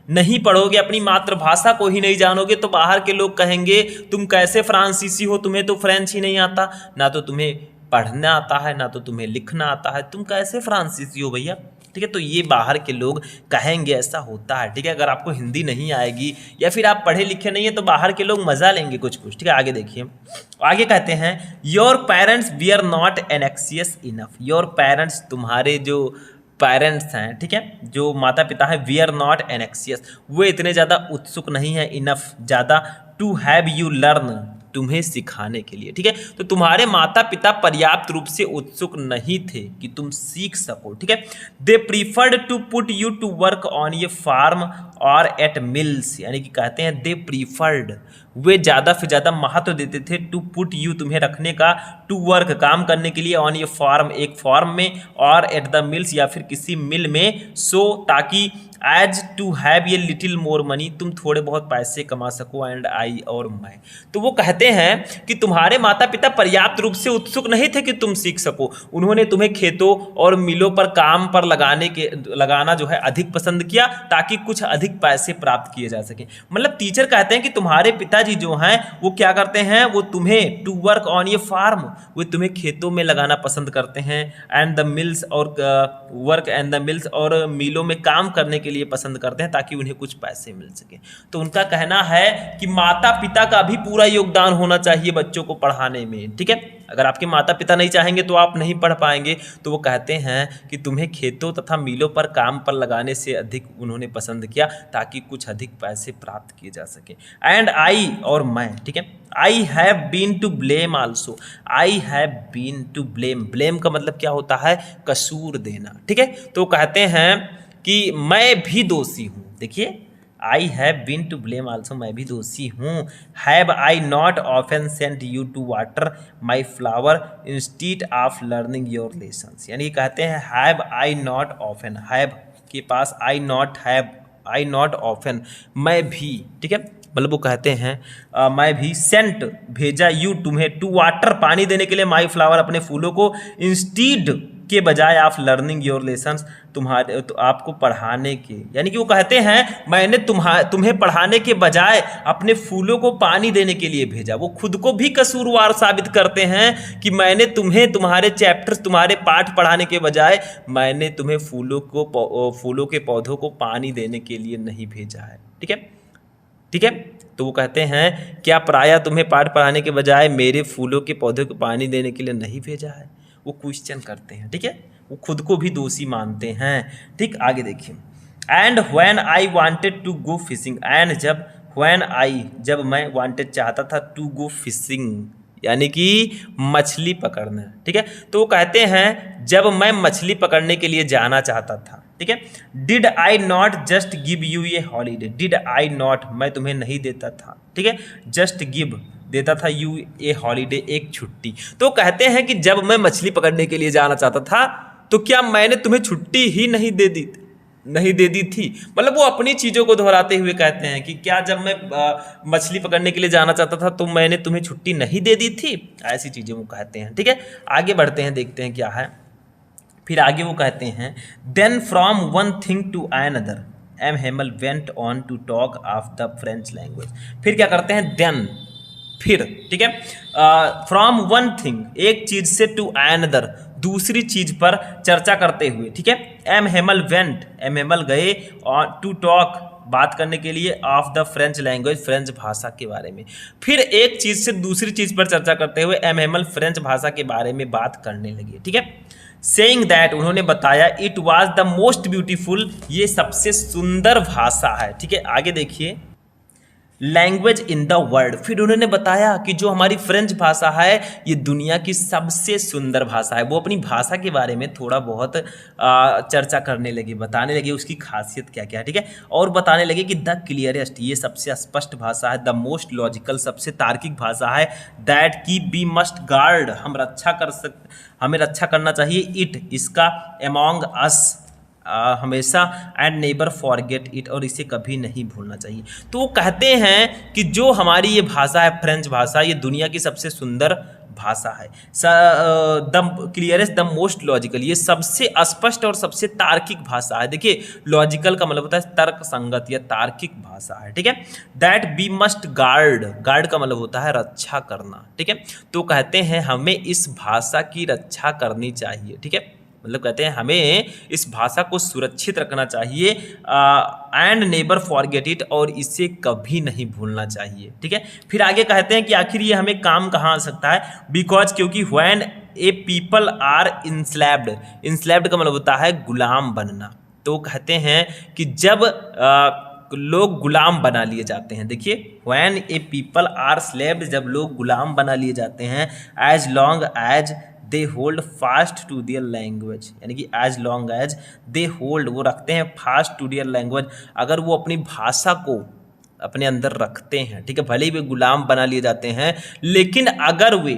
नहीं पढ़ोगे, अपनी मातृभाषा को ही नहीं जानोगे तो बाहर के लोग कहेंगे तुम कैसे फ्रांसीसी हो, तुम्हें तो फ्रेंच ही नहीं आता, ना तो तुम्हें पढ़ना आता है ना तो तुम्हें लिखना आता है, तुम कैसे फ्रांसीसी हो भैया। ठीक है, तो ये बाहर के लोग कहेंगे, ऐसा होता है। ठीक है, अगर आपको हिंदी नहीं आएगी या फिर आप पढ़े लिखे नहीं है तो बाहर के लोग मजा लेंगे कुछ कुछ। ठीक है, आगे देखिए, आगे कहते हैं your parents we are not anxious enough, your parents तुम्हारे जो पेरेंट्स हैं, ठीक है, जो माता पिता हैं, वी आर नॉट एनेक्सियस वो इतने ज़्यादा उत्सुक नहीं है, इनफ ज़्यादा, टू हैव यू लर्न तुम्हें सिखाने के लिए। ठीक है, तो तुम्हारे माता पिता पर्याप्त रूप से उत्सुक नहीं थे कि तुम सीख सको। ठीक है, they preferred to put you to work on ये फार्म और एट मिल्स, यानी कि कहते हैं दे प्रीफर्ड वे ज़्यादा से ज़्यादा महत्व देते थे टू पुट यू तुम्हें रखने का, टू वर्क काम करने के लिए, ऑन ये फार्म एक फार्म में, और एट द मिल्स या फिर किसी मिल में, सो ताकि एज टू हैव ये लिटिल मोर मनी तुम थोड़े बहुत पैसे कमा सको, एंड आई और मैं। तो वो कहते हैं कि तुम्हारे माता पिता पर्याप्त रूप से उत्सुक नहीं थे कि तुम सीख सको, उन्होंने तुम्हें खेतों और मिलों पर काम पर लगाना जो है अधिक पसंद किया ताकि कुछ अधिक पैसे प्राप्त किए जा सके। मतलब टीचर कहते हैं कि तुम्हारे पिताजी जो हैं वो क्या करते हैं, वो तुम्हें टू वर्क ऑन ये फार्म वो तुम्हें खेतों में लगाना पसंद करते हैं, एंड द मिल्स और वर्क एंड द मिल्स और मिलों में काम करने के लिए पसंद करते हैं ताकि उन्हें कुछ पैसे मिल सके। तो उनका कहना है कि माता पिता का भी पूरा योगदान होना चाहिए बच्चों को पढ़ाने में। ठीक है, अगर आपके माता पिता नहीं चाहेंगे तो आप नहीं पढ़ पाएंगे। तो वो कहते हैं कि तुम्हें खेतों तथा मिलों पर काम पर लगाने से अधिक उन्होंने पसंद किया ताकि कुछ अधिक पैसे प्राप्त किए जा सके। एंड आई और मैं, ठीक है, I have been to blame also, I have been to blame, blame का मतलब क्या होता है, कसूर देना। ठीक है, तो कहते हैं कि मैं भी दोषी हूँ। देखिए I have been to blame also, मैं भी दोषी हूँ। Have I not often sent you to water my flower instead of learning your lessons, यानी कहते हैं have I not often, have के पास I not, have I not often, मैं भी, ठीक है, मतलब वो कहते हैं मैं भी, सेंट भेजा, यू तुम्हें, टू वाटर पानी देने के लिए, माई फ्लावर अपने फूलों को, इंस्टीड के बजाय, ऑफ लर्निंग योर लेसन्स तुम्हारे तो आपको पढ़ाने के, यानी कि वो कहते हैं मैंने तुम्हें पढ़ाने के बजाय अपने फूलों को पानी देने के लिए भेजा। वो खुद को भी कसूरवार साबित करते हैं कि मैंने तुम्हें तुम्हारे चैप्टर्स तुम्हारे पाठ पढ़ाने के बजाय मैंने तुम्हें फूलों के पौधों को पानी देने के लिए नहीं भेजा है, ठीक है, ठीक है। तो वो कहते हैं क्या प्रायः तुम्हें पाठ पढ़ाने के बजाय मेरे फूलों के पौधों को पानी देने के लिए नहीं भेजा है, वो क्वेश्चन करते हैं, ठीक है, वो खुद को भी दोषी मानते हैं, ठीक। आगे देखिए, and when I wanted to go fishing, and जब, व्हेन आई जब मैं, वांटेड चाहता था, टू गो फिशिंग यानी कि मछली पकड़ना, ठीक है। तो वो कहते हैं जब मैं मछली पकड़ने के लिए जाना चाहता था, ठीक है। Did I not just give U A holiday, did I not मैं तुम्हें नहीं देता था, ठीक है, जस्ट गिव देता था, यू ए हॉलीडे एक छुट्टी। तो कहते हैं कि जब मैं मछली पकड़ने के लिए जाना चाहता था तो क्या मैंने तुम्हें छुट्टी ही नहीं दे दी थी, मतलब वो अपनी चीज़ों को दोहराते हुए कहते हैं कि क्या जब मैं मछली पकड़ने के लिए जाना चाहता था तो मैंने तुम्हें छुट्टी नहीं दे दी थी, ऐसी चीज़ें वो कहते हैं, ठीक है। आगे बढ़ते हैं, देखते हैं क्या है। फिर आगे वो कहते हैं then from one thing to another M Hamel went on to talk of the French language. फिर क्या करते हैं, देन फिर, ठीक है, फ्रॉम वन थिंग एक चीज से, टू अनदर दूसरी चीज पर चर्चा करते हुए, ठीक है। M Hamel went, M Hemal गए, और टू टॉक बात करने के लिए, of the French language French भाषा के बारे में। फिर एक चीज से दूसरी चीज पर चर्चा करते हुए एम हेमल फ्रेंच भाषा के बारे में बात करने लगे, ठीक है। सेइंग दैट उन्होंने बताया, it was the most beautiful, ये सबसे सुंदर भाषा है, ठीक है। आगे देखिए, लैंग्वेज इन द वर्ल्ड, फिर उन्होंने बताया कि जो हमारी फ्रेंच भाषा है ये दुनिया की सबसे सुंदर भाषा है। वो अपनी भाषा के बारे में थोड़ा बहुत चर्चा करने लगे, बताने लगे उसकी खासियत क्या क्या है, ठीक है। और बताने लगे कि द क्लियरेस्ट, ये सबसे स्पष्ट भाषा है, द मोस्ट लॉजिकल, सबसे तार्किक भाषा है, दैट की बी मस्ट गार्ड, हमें रक्षा करना चाहिए, इट इसका, अमॉन्ग अस हमेशा, एंड नेबर फॉरगेट इट, और इसे कभी नहीं भूलना चाहिए। तो वो कहते हैं कि जो हमारी ये भाषा है फ्रेंच भाषा, ये दुनिया की सबसे सुंदर भाषा है, the clearest, the most logical, ये सबसे स्पष्ट और सबसे तार्किक भाषा है। देखिए लॉजिकल का मतलब होता है तर्क संगत या तार्किक भाषा है, ठीक है। That we must guard, guard का मतलब होता है रक्षा करना, ठीक है। तो कहते हैं हमें इस भाषा की रक्षा करनी चाहिए, ठीक है, मतलब कहते हैं हमें इस भाषा को सुरक्षित रखना चाहिए, एंड नेबर फॉरगेट इट, और इसे कभी नहीं भूलना चाहिए, ठीक है। फिर आगे कहते हैं कि आखिर ये हमें काम कहाँ आ सकता है, बिकॉज क्योंकि when a people are enslaved, enslaved का मतलब होता है गुलाम बनना। तो कहते हैं कि जब लोग गुलाम बना लिए जाते हैं, देखिए when a people are slaved, जब लोग गुलाम बना लिए जाते हैं, as long as they hold fast to their language, यानी कि as long as they hold, वो रखते हैं फास्ट टू दियर लैंग्वेज, अगर वो अपनी भाषा को अपने अंदर रखते हैं, ठीक है, भले ही वे गुलाम बना लिए जाते हैं, लेकिन अगर वे,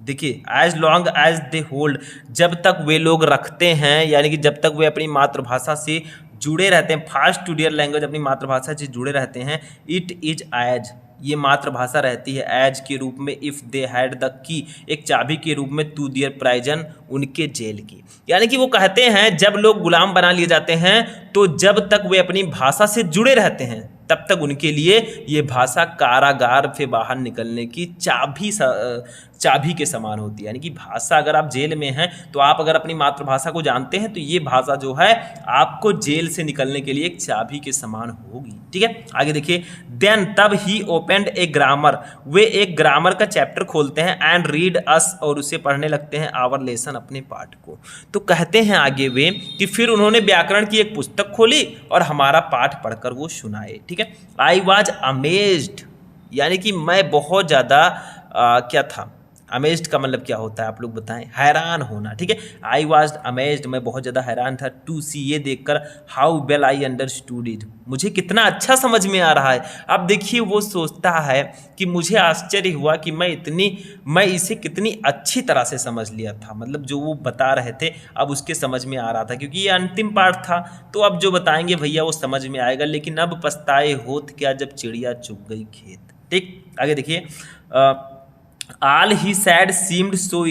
देखिए as long as they hold, जब तक वे लोग रखते हैं, यानी कि जब तक वे अपनी मातृभाषा से जुड़े रहते हैं, फास्ट टू दियर लैंग्वेज, अपनी मातृभाषा से जुड़े रहते हैं, इट इज एज, ये मातृभाषा रहती है एज के रूप में, if they had the key, एक चाबी के रूप में, टू दियर प्राइजन, उनके जेल की। यानी कि वो कहते हैं जब लोग गुलाम बना लिए जाते हैं तो जब तक वे अपनी भाषा से जुड़े रहते हैं तब तक उनके लिए ये भाषा कारागार से बाहर निकलने की चाबी के समान होती है। यानी कि भाषा, अगर आप जेल में हैं तो आप अगर अपनी मातृभाषा को जानते हैं तो ये भाषा जो है आपको जेल से निकलने के लिए एक चाबी के समान होगी, ठीक है। आगे देखिए, देन तब ही ओपेंड ए ग्रामर, वे एक ग्रामर का चैप्टर खोलते हैं, एंड रीड अस, और उसे पढ़ने लगते हैं, आवर लेसन, अपने पाठ को। तो कहते हैं आगे वे कि फिर उन्होंने व्याकरण की एक पुस्तक खोली और हमारा पाठ पढ़कर वो सुनाए, ठीक है। आई वॉज अमेज्ड, यानी कि मैं बहुत ज़्यादा क्या था, अमेज्ड का मतलब क्या होता है आप लोग बताएं, हैरान होना, ठीक है। आई वॉज अमेज्ड, मैं बहुत ज़्यादा हैरान था, टू सी ये देखकर, how well I understood it, मुझे कितना अच्छा समझ में आ रहा है। अब देखिए वो सोचता है कि मुझे आश्चर्य हुआ कि मैं इसे कितनी अच्छी तरह से समझ लिया था, मतलब जो वो बता रहे थे अब उसके समझ में आ रहा था, क्योंकि ये अंतिम पार्ट था, तो अब जो बताएंगे भैया वो समझ में आएगा। लेकिन अब पछताए होत क्या जब चिड़िया चुग गई खेत। ठीक, आगे देखिए, आल ही सैड सीम्ड सो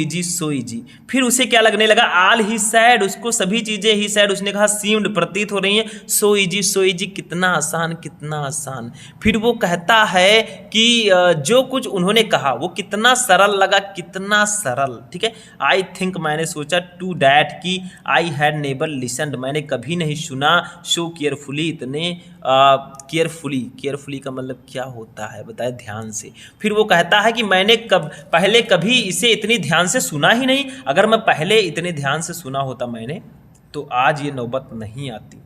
इजी। फिर उसे क्या लगने लगा, आल ही सैड, उसको सभी चीजें ही सैड, उसने कहा सीम्ड प्रतीत हो रही हैं, सो इजी, कितना आसान, कितना आसान। फिर वो कहता है कि जो कुछ उन्होंने कहा वो कितना सरल लगा, कितना सरल, ठीक है। आई थिंक, मैंने सोचा, टू डैट कि आई हैड नेवर लिसनड, मैंने कभी नहीं सुना, शो केयरफुली, इतने केयरफुली का मतलब क्या होता है बताए, ध्यान से। फिर वो कहता है कि मैंने पहले कभी इसे इतनी ध्यान से सुना ही नहीं, अगर मैं पहले इतने ध्यान से सुना होता मैंने तो आज ये नौबत नहीं आती,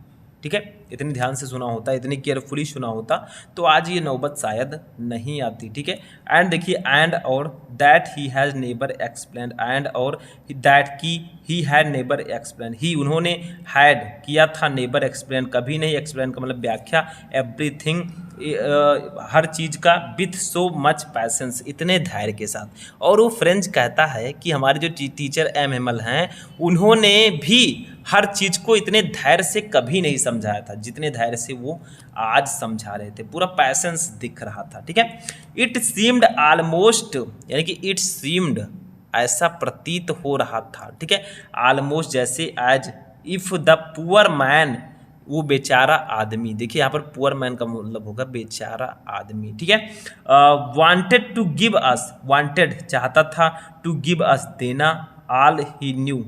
ठीक है। इतनी ध्यान से सुना होता, इतनी केयरफुली सुना होता तो आज ये नौबत शायद नहीं आती, ठीक है। एंड देखिए, एंड और that he has neighbour explain, and और दैट की ही हैड नेबर एक्सप्लेन, ही उन्होंने हैड किया था, नेबर एक्सप्लेन कभी नहीं, एक्सप्लेन का मतलब व्याख्या, एवरीथिंग हर चीज़ का, विथ सो मच पैसेंस, इतने धैर्य के साथ। और वो फ्रेंच कहता है कि हमारे जो टीचर एम हेमल हैं उन्होंने भी हर चीज़ को इतने धैर्य से कभी नहीं समझाया था जितने धैर्य से वो आज समझा रहे थे, पूरा पैसेंस दिख रहा था, ठीक है। इट सीम्ड ऑलमोस्ट, यानी कि इट सीम्ड, ऐसा प्रतीत हो रहा था, ठीक है। ऑलमोस्ट जैसे, as if the poor man, वो बेचारा आदमी, देखिए यहाँ पर पुअर मैन का मतलब होगा बेचारा आदमी, ठीक है। Wanted to give us, wanted चाहता था, टू गिव अस देना, ऑल ही न्यू,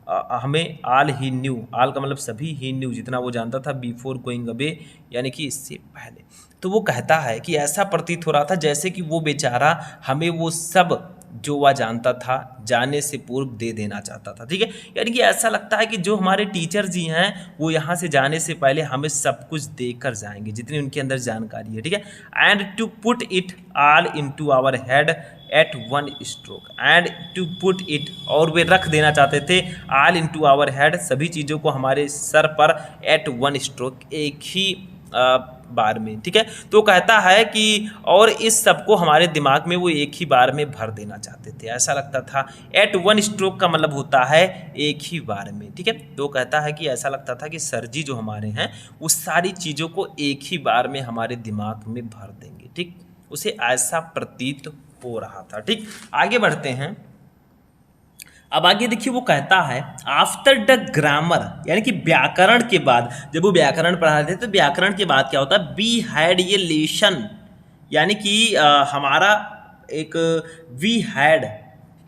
हमें, ऑल ही न्यू, ऑल का मतलब सभी, ही न्यू जितना वो जानता था, बिफोर गोइंग अवे यानी कि इससे पहले। तो वो कहता है कि ऐसा प्रतीत हो रहा था जैसे कि वो बेचारा हमें वो सब जो वह जानता था जाने से पूर्व दे देना चाहता था, ठीक है। यानी कि ऐसा लगता है कि जो हमारे टीचर जी हैं वो यहाँ से जाने से पहले हमें सब कुछ देकर जाएंगे जितनी उनके अंदर जानकारी है, ठीक है। And to put it all into our head at one stroke, and to put it, और वे रख देना चाहते थे, ऑल इनटू आवर हेड, सभी चीज़ों को हमारे सर पर, एट वन स्ट्रोक, एक ही बार में, ठीक है। तो कहता है कि और इस सब को हमारे दिमाग में वो एक ही बार में भर देना चाहते थे, ऐसा लगता था। एट वन स्ट्रोक का मतलब होता है एक ही बार में, ठीक है। तो कहता है कि ऐसा लगता था कि सर जी जो हमारे हैं वो सारी चीज़ों को एक ही बार में हमारे दिमाग में भर देंगे, ठीक, उसे ऐसा प्रतीत हो रहा था, ठीक। आगे बढ़ते हैं, अब आगे देखिए वो कहता है, आफ्टर द ग्रामर, यानी कि व्याकरण के बाद, जब वो व्याकरण पढ़ा रहे थे तो व्याकरण के बाद क्या होता है, वी हैड ये लेशन, यानी कि हमारा एक वी हैड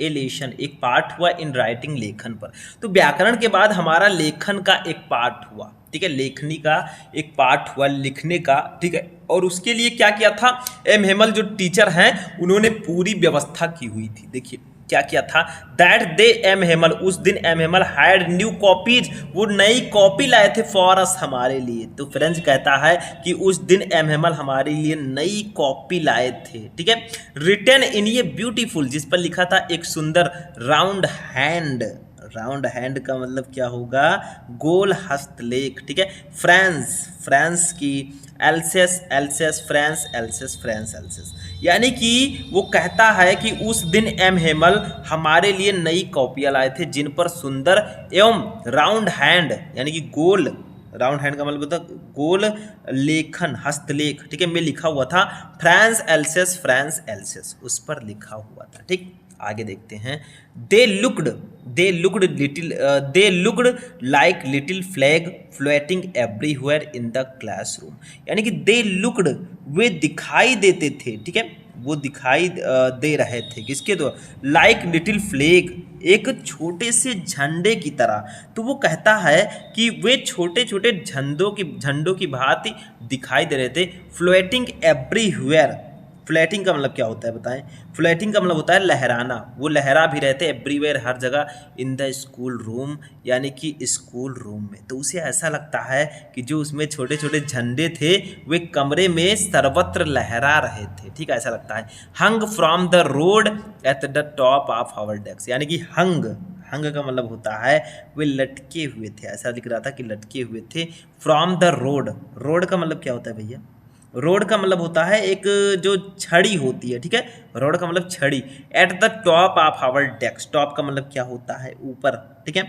ए लेशन, एक पार्ट हुआ इन राइटिंग, लेखन पर। तो व्याकरण के बाद हमारा लेखन का एक पार्ट हुआ, ठीक है, लेखनी का एक पार्ट हुआ, लिखने का, ठीक है। और उसके लिए क्या किया था, एम हेमल जो टीचर हैं उन्होंने पूरी व्यवस्था की हुई थी। देखिए क्या किया था, दैट दे एम हेमल, उस दिन M Hemal had new copies, वो नई कॉपी लाए थे फॉर अस, हमारे लिए। तो फ्रेंच कहता है कि उस दिन एम हेमल हमारे लिए नई कॉपी लाए थे, ठीक है। रिटन इन ये ब्यूटीफुल, जिस पर लिखा था एक सुंदर, राउंड हैंड, राउंड हैंड का मतलब क्या होगा, गोल हस्तलेख, ठीक है। फ्रांस की, एल्सेस फ्रांस, एल्सेस, यानी कि वो कहता है कि उस दिन एम हेमल हमारे लिए नई कॉपियाँ लाए थे जिन पर सुंदर एवं राउंड हैंड, यानी कि गोल, राउंड हैंड का मतलब होता है गोल लेखन, हस्तलेख, ठीक है, में लिखा हुआ था फ्रांस एल्सेस, उस पर लिखा हुआ था, ठीक। आगे देखते हैं, दे looked like little flag floating everywhere in the classroom, यानी कि दे लुक्ड, वे दिखाई देते थे, ठीक है, वो दिखाई दे रहे थे, किसके द्वारा, लाइक लिटिल फ्लैग, एक छोटे से झंडे की तरह। तो वो कहता है कि वे छोटे छोटे झंडों की भांति दिखाई दे रहे थे, फ्लोटिंग एवरीवेयर, फ्लैटिंग का मतलब क्या होता है बताएं? फ्लैटिंग का मतलब होता है लहराना, वो लहरा भी रहते एवरीवेयर, हर जगह, इन द स्कूल रूम यानी कि स्कूल रूम में। तो उसे ऐसा लगता है कि जो उसमें छोटे छोटे झंडे थे वे कमरे में सर्वत्र लहरा रहे थे, ठीक है, ऐसा लगता है। Hung from the rod at the top of our desk, यानी कि हंग, हंग का मतलब होता है वे लटके हुए थे, ऐसा लिख रहा था कि लटके हुए थे। फ्रॉम द रोड, रोड का मतलब क्या होता है भैया? रोड का मतलब होता है एक जो छड़ी होती है, ठीक है, रोड का मतलब छड़ी। At the top of our desk, top का मतलब क्या होता है? ऊपर, ठीक है,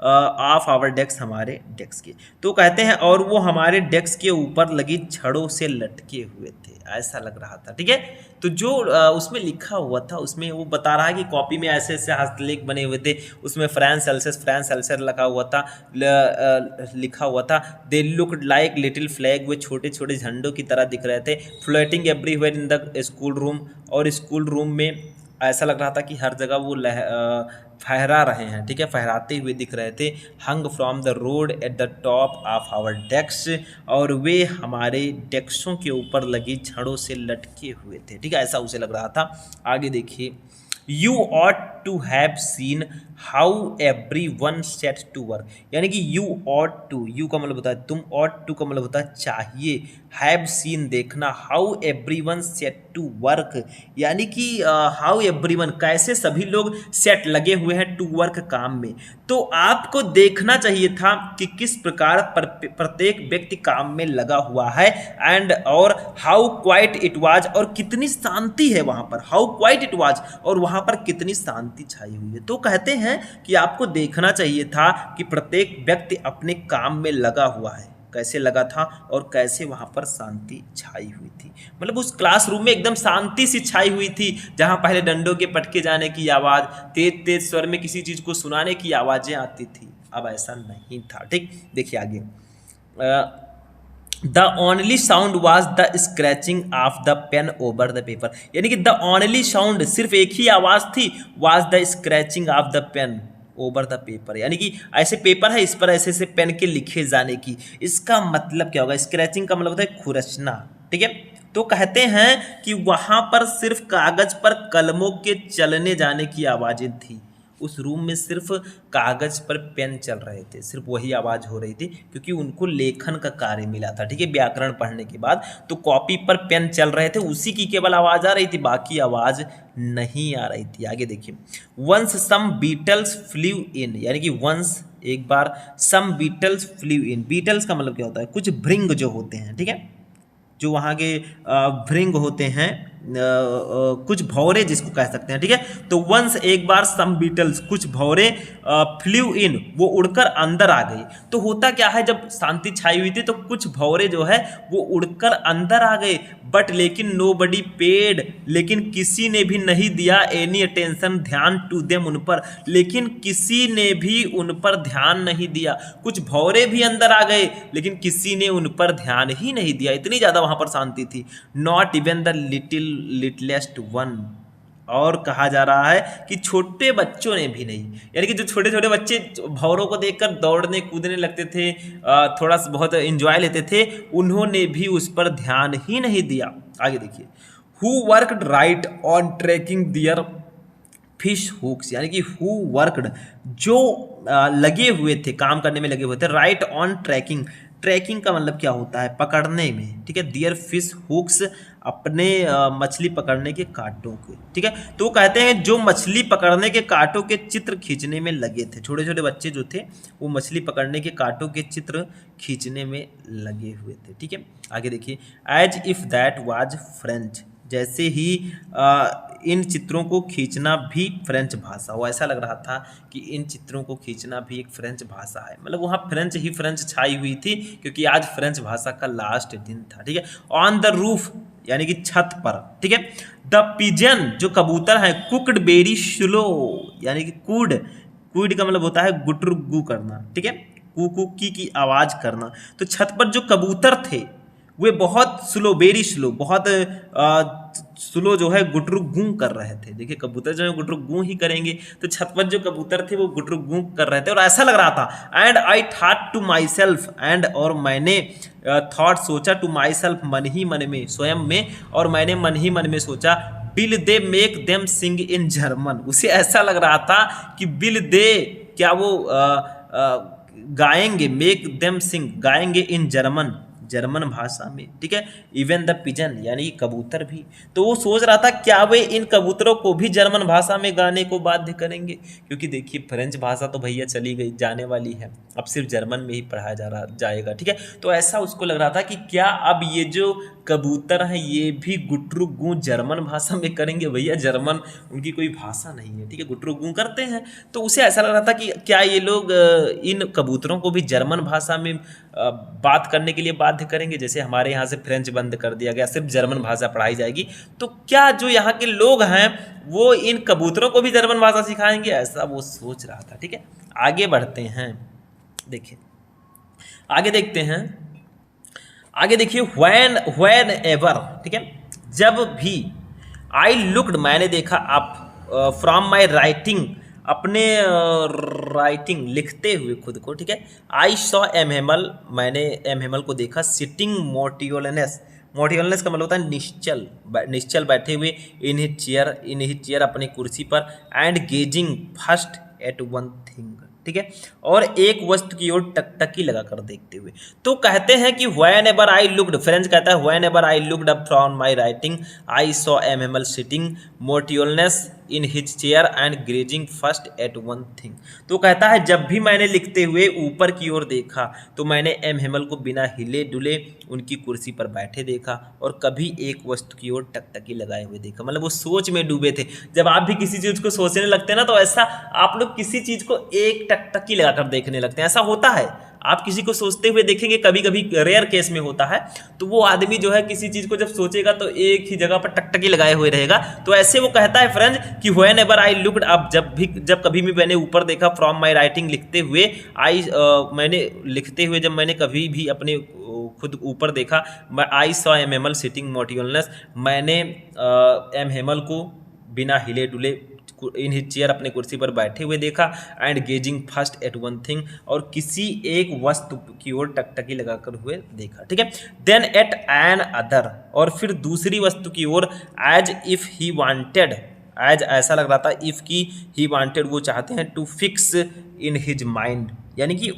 ऑफ आवर डेस्क, हमारे डेस्क के। तो कहते हैं और वो हमारे डेस्क के ऊपर लगी छड़ों से लटके हुए थे, ऐसा लग रहा था, ठीक है। तो जो उसमें लिखा हुआ था, उसमें वो बता रहा है कि कॉपी में ऐसे ऐसे हस्तलेख बने हुए थे, उसमें फ्रांस सेल्सियस लगा हुआ था, लिखा हुआ था। They looked like little flag, वे छोटे छोटे झंडों की तरह दिख रहे थे। Floating everywhere in the school room, और स्कूल रूम में ऐसा लग रहा था कि हर जगह वो फहरा रहे हैं, ठीक है, फहराते हुए दिख रहे थे। Hung from the rod at the top of our desk, और वे हमारे डेस्कों के ऊपर लगी छड़ों से लटके हुए थे, ठीक है, ऐसा उसे लग रहा था। आगे देखिए, you ought to have seen how every one set to work, यानी कि यू ऑट टू, यू का मतलब होता है तुम, ऑट टू का मतलब होता है चाहिए, हैव सीन देखना, how every one set to work, यानी कि हाउ एवरी वन कैसे सभी लोग सेट लगे हुए हैं टू वर्क काम में। तो आपको देखना चाहिए था कि किस प्रकार प्रत्येक व्यक्ति काम में लगा हुआ है, एंड और हाउ क्वाइट इट वाज, और कितनी शांति है वहां पर, हाउ क्वाइट इट वाज, और वहां पर कितनी शांति छाई हुई है। तो कहते हैं कि आपको देखना चाहिए था कि प्रत्येक व्यक्ति अपने काम में लगा हुआ है, कैसे लगा था और कैसे वहां पर शांति छाई हुई थी। मतलब उस क्लासरूम में एकदम शांति सी छाई हुई थी, जहां पहले डंडों के पटके जाने की आवाज, तेज तेज स्वर में किसी चीज को सुनाने की आवाजें आती थी, अब ऐसा नहीं था, ठीक। देखिए आगे, the only sound was the scratching of the pen over the paper, यानी कि द ओनली साउंड, सिर्फ एक ही आवाज थी, was the scratching of the pen over the paper, यानी कि ऐसे पेपर है इस पर ऐसे ऐसे पेन के लिखे जाने की। इसका मतलब क्या होगा? स्क्रैचिंग का मतलब होता है खुरचना, ठीक है। तो कहते हैं कि वहां पर सिर्फ कागज पर कलमों के चलने जाने की आवाजें थी, उस रूम में सिर्फ कागज पर पेन चल रहे थे, सिर्फ वही आवाज़ हो रही थी, क्योंकि उनको लेखन का कार्य मिला था, ठीक है, व्याकरण पढ़ने के बाद। तो कॉपी पर पेन चल रहे थे, उसी की केवल आवाज़ आ रही थी, बाकी आवाज़ नहीं आ रही थी। आगे देखिए, वंस सम बीटल्स फ्ल्यू इन, यानी कि वंस एक बार, सम बीटल्स फ्ल्यू इन, बीटल्स का मतलब क्या होता है? कुछ भृंग जो होते हैं, ठीक है, जो वहाँ के भृंग होते हैं, कुछ भौरे जिसको कह सकते हैं, ठीक है। तो वंस एक बार, सम बीटल्स कुछ भौरे, फ्ल्यू इन वो उड़कर अंदर आ गई। तो होता क्या है, जब शांति छाई हुई थी तो कुछ भौरे जो है वो उड़कर अंदर आ गए, बट लेकिन नोबडी पेड, लेकिन किसी ने भी नहीं दिया एनी अटेंशन, ध्यान टू देम, उन पर, लेकिन किसी ने भी उन पर ध्यान नहीं दिया। कुछ भौरे भी अंदर आ गए लेकिन किसी ने उन पर ध्यान ही नहीं दिया, इतनी ज्यादा वहां पर शांति थी। Not even the littlest one, और कहा जा रहा है कि छोटे बच्चों ने भी नहीं, यानी कि जो छोटे छोटे बच्चे भौरों को देखकर दौड़ने कूदने लगते थे, थोड़ा सा बहुत एंजॉय लेते थे, उन्होंने भी उस पर ध्यान ही नहीं दिया। आगे देखिए, who worked right on tracking their fish hooks, यानी कि हु वर्कड जो लगे हुए थे, काम करने में लगे हुए थे, राइट ऑन ट्रैकिंग, ट्रैकिंग का मतलब क्या होता है? पकड़ने में, ठीक है, दियर फिश हुक्स, अपने मछली पकड़ने के कांटों के, ठीक है। तो कहते हैं जो मछली पकड़ने के कांटों के चित्र खींचने में लगे थे, छोटे छोटे बच्चे जो थे वो मछली पकड़ने के कांटों के चित्र खींचने में लगे हुए थे, ठीक है। आगे देखिए, as if that was French, जैसे ही इन चित्रों को खींचना भी फ्रेंच भाषा हो, ऐसा लग रहा था कि इन चित्रों को खींचना भी एक फ्रेंच भाषा है, मतलब वहाँ फ्रेंच ही फ्रेंच छाई हुई थी, क्योंकि आज फ्रेंच भाषा का लास्ट दिन था, ठीक है। ऑन द रूफ, यानी कि छत पर, ठीक है। द पिजन, जो कबूतर है, कुकड वेरी स्लो, यानी कि कूड, कूड का मतलब होता है गुटर गु करना, ठीक है, कू कू की आवाज करना। तो छत पर जो कबूतर थे वे बहुत स्लो, वेरी स्लो, बहुत स्लो जो है गुटरुक गूं कर रहे थे। देखिए कबूतर जो है गुटरुक गूं ही करेंगे, तो छत पर जो कबूतर थे वो गुटरुक गूं कर रहे थे और ऐसा लग रहा था। And I thought to my self, and और मैंने थॉट सोचा, टू माई सेल्फ मन ही मन में, स्वयं में, और मैंने मन ही मन में सोचा, will they make them sing in German. उसे ऐसा लग रहा था कि विल दे, क्या वो गाएंगे, मेक देम सिंग, गाएंगे इन जर्मन, जर्मन भाषा में, ठीक है। इवन द पिजन, यानी कि कबूतर भी। तो वो सोच रहा था क्या वे इन कबूतरों को भी जर्मन भाषा में गाने को बाध्य करेंगे, क्योंकि देखिए फ्रेंच भाषा तो भैया चली गई, जाने वाली है, अब सिर्फ जर्मन में ही पढ़ाया जाएगा, ठीक है। तो ऐसा उसको लग रहा था कि क्या अब ये जो कबूतर हैं ये भी गुटरुक गूं जर्मन भाषा में करेंगे। भैया जर्मन उनकी कोई भाषा नहीं है, ठीक है, गुटरुक गूं करते हैं। तो उसे ऐसा लग रहा था कि क्या ये लोग इन कबूतरों को भी जर्मन भाषा में बात करने के लिए बाध्य करेंगे, जैसे हमारे यहाँ से फ्रेंच बंद कर दिया गया, सिर्फ जर्मन भाषा पढ़ाई जाएगी। तो क्या जो यहाँ के लोग हैं वो इन कबूतरों को भी जर्मन भाषा सिखाएंगे, ऐसा वो सोच रहा था, ठीक है। आगे बढ़ते हैं, देखिए आगे देखते हैं, आगे देखिए, व्हेन एवर, ठीक है, जब भी, आई लुक्ड, मैंने देखा, अप, फ्रॉम माई राइटिंग, अपने राइटिंग लिखते हुए खुद को, ठीक है। आई सॉ एम हेमल, मैंने एम हेमल को देखा, सिटिंग मोटियोलनेस, मोटियोलनेस का मतलब होता है निश्चल, निश्चल बैठे हुए, इन हिज चेयर, अपनी कुर्सी पर, and gazing first at one thing, ठीक है, और एक वस्तु की ओर टकटकी लगाकर देखते हुए। तो कहते हैं कि whenever I looked, French कहता है whenever I looked up from my writing, I saw M Hamel sitting मोटियोलनेस in his chair and gazing first at one thing. तो कहता है जब भी मैंने लिखते हुए ऊपर की ओर देखा तो मैंने एम हेमल को बिना हिले डुले उनकी कुर्सी पर बैठे देखा और कभी एक वस्तु की ओर टकटकी लगाए हुए देखा। मतलब वो सोच में डूबे थे। जब आप भी किसी चीज़ को सोचने लगते हैं ना, तो ऐसा आप लोग किसी चीज़ को एक टकटकी लगाकर देखने लगते हैं। ऐसा होता है, आप किसी को सोचते हुए देखेंगे, कभी कभी रेयर केस में होता है, तो वो आदमी जो है किसी चीज़ को जब सोचेगा तो एक ही जगह पर टकटकी लगाए हुए रहेगा। तो ऐसे वो कहता है फ्रेंड्स कि whenever I looked up, जब कभी भी मैंने ऊपर देखा, फ्रॉम माई राइटिंग लिखते हुए, मैंने लिखते हुए जब मैंने कभी भी अपने खुद ऊपर देखा, आई सॉ एम हेमल सिटिंग मोटियोलनेस, मैंने एम हेमल को बिना हिले डुले इन हिज चेयर अपने कुर्सी पर बैठे हुए देखा, and gazing first at one thing, और किसी एक वस्तु की ओर टकटकी लगाकर हुए देखा, ठीक है। देन एट एन अदर, और फिर दूसरी वस्तु की ओर, as if he wanted, as ऐसा लग रहा था, इफ की ही वांटेड वो चाहते हैं, to fix in his mind, यानी कि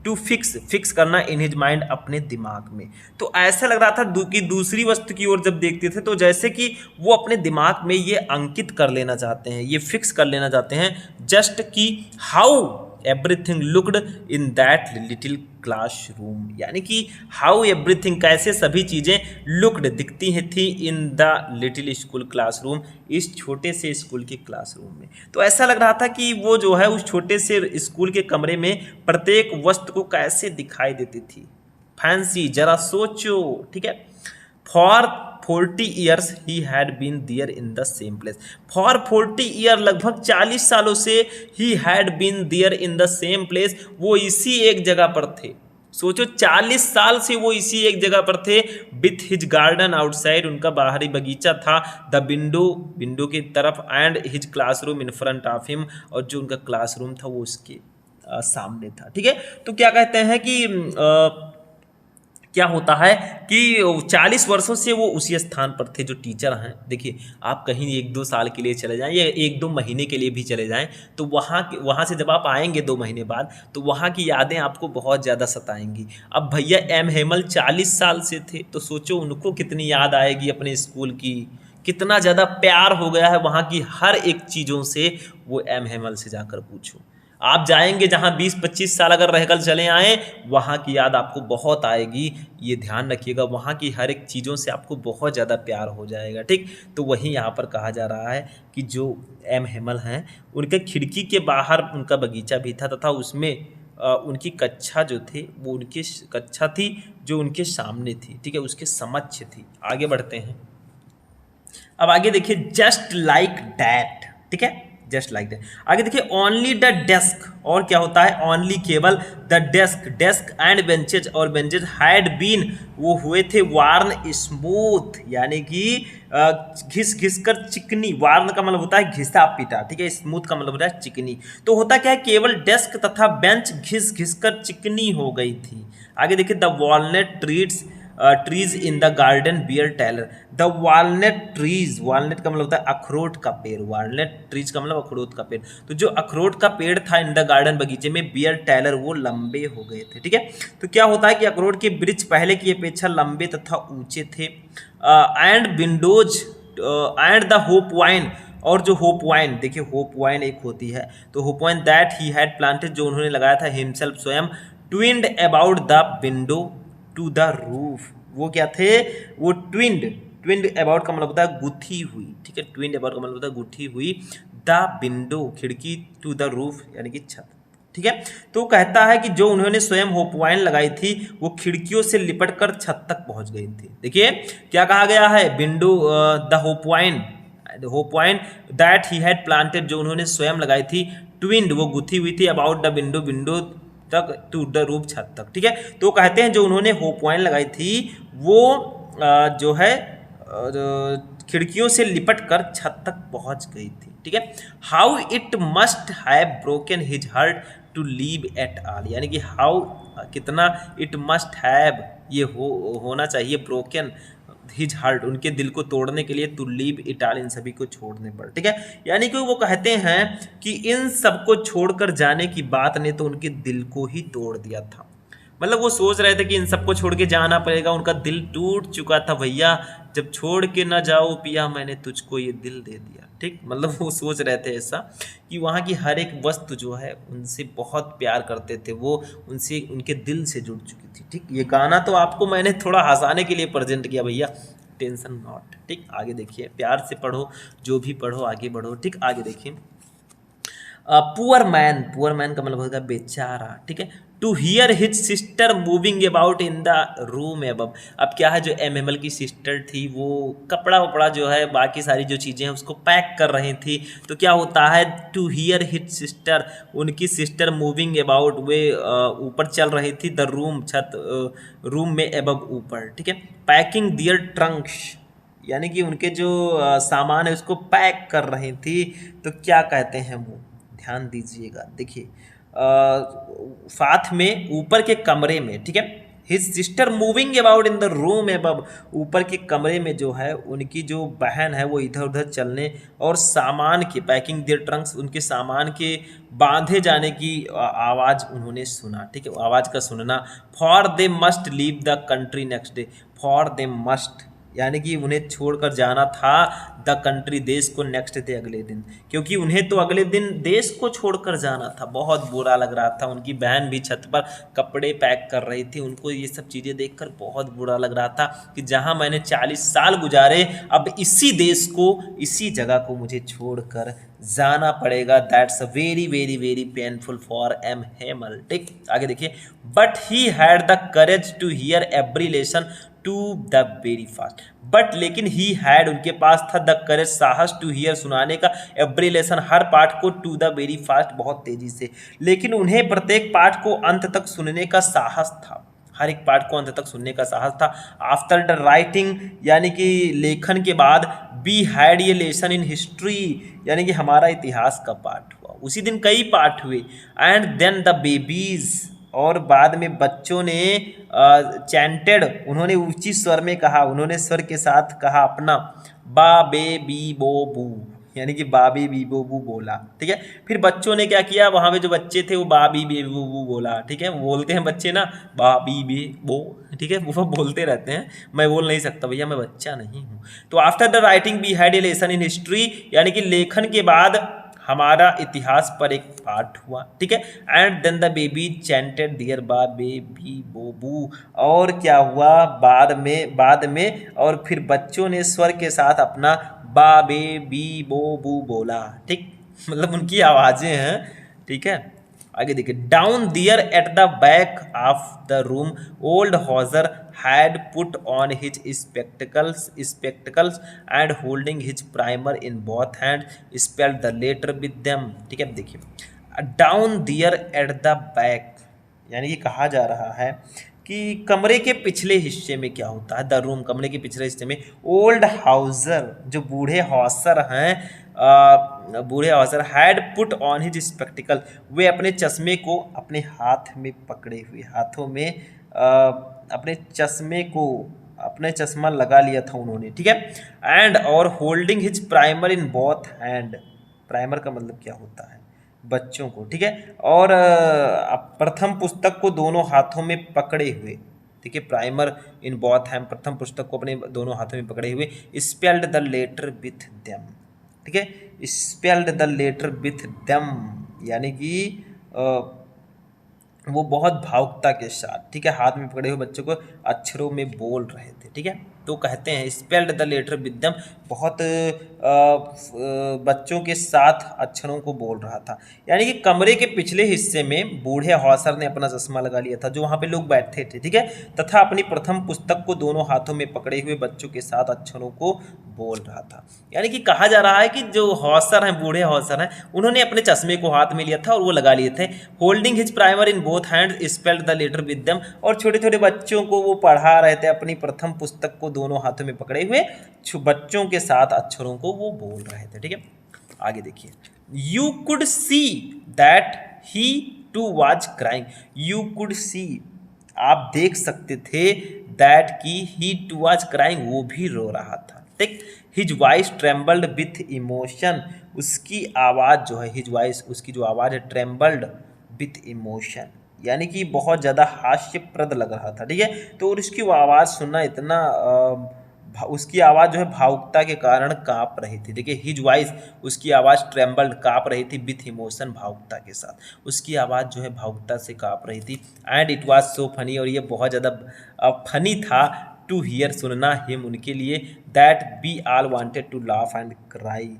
टू फिक्स करना इन हिज माइंड, अपने दिमाग में। तो ऐसा लग रहा था कि दूसरी वस्तु की ओर जब देखते थे तो जैसे कि वो अपने दिमाग में ये अंकित कर लेना चाहते हैं, ये फिक्स कर लेना चाहते हैं, जस्ट कि how everything looked in that little classroom, यानी कि हाउ एवरीथिंग, कैसे सभी चीज़ें लुक्ड दिखती हैं थी, in the little school classroom, इस छोटे से स्कूल के क्लासरूम में। तो ऐसा लग रहा था कि वो जो है उस छोटे से स्कूल के कमरे में प्रत्येक वस्तु को कैसे दिखाई देती थी। फैंसी, जरा सोचो, ठीक है। For 40 years he had been there in the same place, for 40 year, लगभग 40 सालों से he had been there in the same place, वो इसी एक जगह पर थे। सोचो 40 साल से वो इसी एक जगह पर थे। विथ हिज गार्डन आउटसाइड, उनका बाहरी बगीचा था, द विंडो की तरफ, and his classroom in front of him, और जो उनका क्लासरूम था वो उसके सामने था, ठीक है। तो क्या कहते हैं कि क्या होता है कि 40 वर्षों से वो उसी स्थान पर थे जो टीचर हैं। देखिए आप कहीं 1-2 साल के लिए चले जाएं या 1-2 महीने के लिए भी चले जाएं, तो वहाँ से जब आप आएंगे 2 महीने बाद, तो वहाँ की यादें आपको बहुत ज़्यादा सताएंगी। अब भैया एम हेमल 40 साल से थे, तो सोचो उनको कितनी याद आएगी अपने स्कूल की, कितना ज़्यादा प्यार हो गया है वहाँ की हर एक चीज़ों से। वो एम हेमल से जाकर पूछो, आप जाएंगे जहाँ 20-25 साल अगर रहकर चले आएँ, वहाँ की याद आपको बहुत आएगी। ये ध्यान रखिएगा, वहाँ की हर एक चीज़ों से आपको बहुत ज़्यादा प्यार हो जाएगा, ठीक। तो वही यहाँ पर कहा जा रहा है कि जो एम हेमल हैं, उनके खिड़की के बाहर उनका बगीचा भी था, तथा उसमें उनकी कक्षा जो थे वो उनकी कक्षा थी जो उनके सामने थी, ठीक है, उसके समक्ष थी। आगे बढ़ते हैं, अब आगे देखिए, जस्ट लाइक डैट, ठीक है, जस्ट लाइक दैट। आगे देखिए ओनली द डेस्क, और क्या होता है, ओनली केवल the desk, desk and benches और बेंचेज हैड बीन, वो हुए थे वार्न स्मूथ, यानी कि घिस घिस कर चिकनी। वार्न का मतलब होता है घिसा पीटा, ठीक है। स्मूथ का मतलब होता है चिकनी। तो होता क्या है, केवल डेस्क तथा बेंच घिस घिस कर चिकनी हो गई थी। आगे देखिए the walnut trees in the garden were taller. The walnut trees, walnut का मतलब होता है अखरोट का पेड़, वॉलनट ट्रीज का मतलब अखरोट का पेड़। तो जो अखरोट का पेड़ था इन द गार्डन, बगीचे में, बियर टेलर, वो लंबे हो गए थे, ठीक है। तो क्या होता है कि अखरोट के वृक्ष पहले की अपेक्षा लंबे तथा ऊंचे थे। And windows and the hop vine, और जो होप वाइन, देखिए होप वाइन एक होती है, तो hop vine that he had planted, जो उन्होंने लगाया था हिमसेल्फ स्वयं, twined about the window to the roof. वो क्या थे, वो ट्विंड अबाउट का मतलब होता है गुथी हुई, ठीक है। ट्विंड अबाउट का मतलब होता है गुथी हुई, द विंडो खिड़की, टू द रूफ यानी कि छत, ठीक है। तो कहता है कि जो उन्होंने स्वयं होपवाइन लगाई थी वो खिड़कियों से लिपट कर छत तक पहुंच गई थी। देखिए क्या कहा गया है, window the hop vine that he had planted, जो उन्होंने स्वयं लगाई थी, ट्विंड वो गुथी हुई थी, अबाउट द विंडो तक, टू द रूफ छत तक, ठीक है। तो कहते हैं जो उन्होंने होपवाइन लगाई थी वो जो है खिड़कियों से लिपट कर छत तक पहुंच गई थी, ठीक है। How it must have broken his heart to leave it all, यानी कि हाउ कितना, इट मस्ट हैव ये होना चाहिए, ब्रोकन हिज हार्ट उनके दिल को तोड़ने के लिए, टू लीव इट ऑल इन सभी को छोड़ने पर, ठीक है। यानी कि वो कहते हैं कि इन सबको छोड़कर जाने की बात ने तो उनके दिल को ही तोड़ दिया था। मतलब वो सोच रहे थे कि इन सबको छोड़ के जाना पड़ेगा, उनका दिल टूट चुका था, भैया जब छोड़ के ना जाओ पिया मैंने तुझको ये दिल दे दिया, ठीक। मतलब वो सोच रहे थे ऐसा कि वहाँ की हर एक वस्तु जो है उनसे बहुत प्यार करते थे, वो उनसे उनके दिल से जुड़ चुकी थी, ठीक। ये गाना तो आपको मैंने थोड़ा हंसाने के लिए प्रेजेंट किया भैया, टेंशन नॉट, ठीक। आगे देखिए, प्यार से पढ़ो, जो भी पढ़ो आगे बढ़ो, ठीक। आगे देखिए पुअर मैन का मतलब होता है बेचारा, ठीक है। To hear his sister moving about in the room above. अब क्या है, जो एमएमएल की सिस्टर थी वो कपड़ा वपड़ा जो है बाकी सारी जो चीज़ें हैं उसको पैक कर रही थी। तो क्या होता है, टू हियर हिज सिस्टर, उनकी सिस्टर मूविंग अबाउट, वे ऊपर चल रही थी, द रूम छत, रूम में एबव ऊपर, ठीक है। पैकिंग दियर ट्रंक्स, यानी कि उनके जो सामान है उसको पैक कर रही थी। तो क्या कहते हैं वो, ध्यान दीजिएगा, देखिए साथ में ऊपर के कमरे में, ठीक है। His sister moving about in the room above, ऊपर के कमरे में जो है उनकी जो बहन है वो इधर उधर चलने और सामान के, पैकिंग देयर ट्रंक्स, उनके सामान के बांधे जाने की आवाज़ उन्होंने सुना, ठीक है। आवाज़ का सुनना। For they must leave the country next day, for they must यानी कि उन्हें छोड़कर जाना था द कंट्री, देश को, नेक्स्ट डे अगले दिन, क्योंकि उन्हें तो अगले दिन देश को छोड़कर जाना था। बहुत बुरा लग रहा था, उनकी बहन भी छत पर कपड़े पैक कर रही थी, उनको ये सब चीज़ें देखकर बहुत बुरा लग रहा था कि जहां मैंने 40 साल गुजारे अब इसी देश को, इसी जगह को मुझे छोड़कर जाना पड़ेगा। That's a very very very painful for M Hamel, ठीक। आगे देखिए, but he had the courage to hear every lesson to the very fast, but लेकिन ही हैड, उनके पास था, द करेज, साहस, टू हियर, सुनाने का, एवरी लेसन, हर पाठ को, टू द वेरी फास्ट, बहुत तेजी से, लेकिन उन्हें प्रत्येक पाठ को अंत तक सुनने का साहस था, हर एक पाठ को अंत तक सुनने का साहस था। आफ्टर द राइटिंग, यानी कि लेखन के बाद, बी हैड ये लेसन इन हिस्ट्री, यानी कि हमारा इतिहास का पाठ हुआ, उसी दिन कई पाठ हुए। एंड देन द बेबीज, और बाद में बच्चों ने चैंटेड, उन्होंने ऊंची स्वर में कहा, उन्होंने स्वर के साथ कहा अपना, बा बे बी बो बू, यानी कि बाबी बी बो बू बोला, ठीक है। फिर बच्चों ने क्या किया, वहाँ पे जो बच्चे थे वो बाबी बे बो बू बोला, ठीक है। वो बोलते हैं बच्चे ना बाबी बे बो, ठीक है, वो बोलते रहते हैं, मैं बोल नहीं सकता भैया, मैं बच्चा नहीं हूँ। तो after the writing we had a lesson in history, यानी कि लेखन के बाद हमारा इतिहास पर एक पाठ हुआ, ठीक है। And then the baby chanted their ba be bi बोबू, और क्या हुआ बाद में और फिर बच्चों ने स्वर के साथ अपना बा बेबी बोबू बोला, ठीक। मतलब उनकी आवाज़ें हैं, ठीक है। आगे देखिए, down there at the back of the room old Hauser had put on his spectacles and holding his primer in both hand spelled the letter with them. ठीक है, देखिए down there at the back, यानी कि कहा जा रहा है कि कमरे के पिछले हिस्से में क्या होता है, द रूम, कमरे के पिछले हिस्से में ओल्ड हाउसर, जो बूढ़े हौसर हैं, बूढ़े Hauser had put on his spectacle, वे अपने चश्मे को अपने हाथ में पकड़े हुए, हाथों में अपने चश्मे को, अपने चश्मा लगा लिया था उन्होंने। ठीक है, एंड और holding his primer in both hand, primer का मतलब क्या होता है, बच्चों को। ठीक है, और प्रथम पुस्तक को दोनों हाथों में पकड़े हुए। ठीक है, प्राइमर इन बोथ हैंड, प्रथम पुस्तक को अपने दोनों हाथों में पकड़े हुए, spelled the letter with them. ठीक है, spelled the letter with them, यानी कि वो बहुत भावुकता के साथ, ठीक है, हाथ में पकड़े हुए बच्चों को अक्षरों में बोल रहे थे। ठीक है, तो कहते हैं spelled the letter with them, बहुत बच्चों के साथ अक्षरों को बोल रहा था। यानी कि कमरे के पिछले हिस्से में बूढ़े हौसर ने अपना चश्मा लगा लिया था, जो वहाँ पे लोग बैठे थे। ठीक है, तथा अपनी प्रथम पुस्तक को दोनों हाथों में पकड़े हुए बच्चों के साथ अक्षरों को बोल रहा था। यानी कि कहा जा रहा है कि जो हौसर हैं, बूढ़े हौसर हैं, उन्होंने अपने चश्मे को हाथ में लिया था और वो लगा लिए थे। Holding his primer in both hand spelled the letter with them, और छोटे छोटे बच्चों को वो पढ़ा रहे थे, अपनी प्रथम पुस्तक को दोनों हाथों में पकड़े हुए बच्चों के साथ अक्षरों को वो बोल रहे थे। ठीक है, आगे देखिए, you could see that he too was crying, you could see, आप देख सकते थे, दैट की ही टू वाज क्राइंग, वो भी रो रहा था। ठीक, his voice trembled with emotion, उसकी आवाज़ जो है, हिज वॉइस, उसकी जो आवाज़ है, ट्रेम्बल्ड विथ इमोशन, यानी कि बहुत ज़्यादा हास्यप्रद लग रहा था। ठीक है, तो और उसकी वो आवाज़ सुनना इतना उसकी आवाज़ जो है भावुकता के कारण काँप रही थी। देखिए, हिज वॉइस, उसकी आवाज़ ट्रेम्बल्ड, काँप रही थी, विथ इमोशन, भावुकता के साथ, उसकी आवाज़ जो है भावुकता से काँप रही थी। And it was so funny, और ये बहुत ज़्यादा फनी था, टू हियर, सुनना, हिम, उनके लिए, that we all wanted to laugh and cry,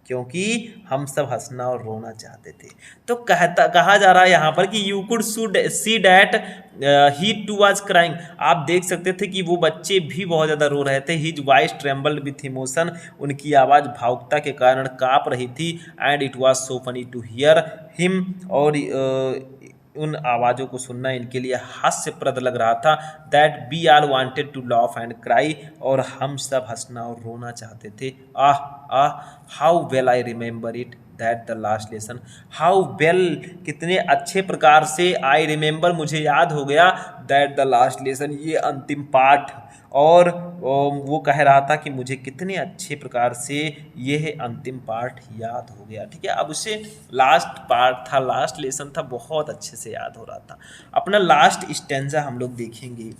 क्योंकि हम सब हंसना और रोना चाहते थे। तो कहा जा रहा है यहाँ पर कि you could see that he too was crying, आप देख सकते थे कि वो बच्चे भी बहुत ज़्यादा रो रहे थे। His voice trembled with emotion, उनकी आवाज़ भावुकता के कारण काँप रही थी। And it was so funny to hear him, और उन आवाज़ों को सुनना इनके लिए हास्यप्रद लग रहा था। That we are wanted to laugh and cry, और हम सब हंसना और रोना चाहते थे। Ah ah, how well I remember it that the last lesson, how well, कितने अच्छे प्रकार से, आई रिमेंबर, मुझे याद हो गया, दैट द लास्ट लेसन, ये अंतिम पाठ, और वो कह रहा था कि मुझे कितने अच्छे प्रकार से यह अंतिम पाठ याद हो गया। ठीक है, अब उसे लास्ट पार्ट था, लास्ट लेसन था, बहुत अच्छे से याद हो रहा था। अपना लास्ट स्टेंजा हम लोग देखेंगे।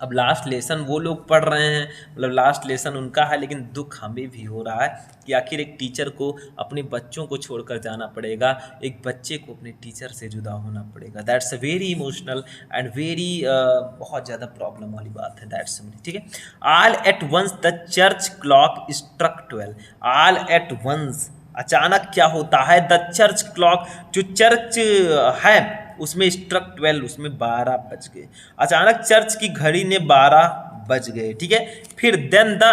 अब लास्ट लेसन वो लोग पढ़ रहे हैं, मतलब लास्ट लेसन उनका है, लेकिन दुख हमें भी हो रहा है कि आखिर एक टीचर को अपने बच्चों को छोड़कर जाना पड़ेगा, एक बच्चे को अपने टीचर से जुदा होना पड़ेगा। That's a very emotional and very बहुत ज़्यादा प्रॉब्लम वाली बात है। दैट्स, ठीक है। All at once the church clock struck 12, all at once, अचानक क्या होता है, द चर्च क्लॉक, जो चर्च है उसमें स्ट्रक 12, उसमें 12 बज गए। अचानक चर्च की घड़ी ने 12 बज गए। ठीक है, फिर देन द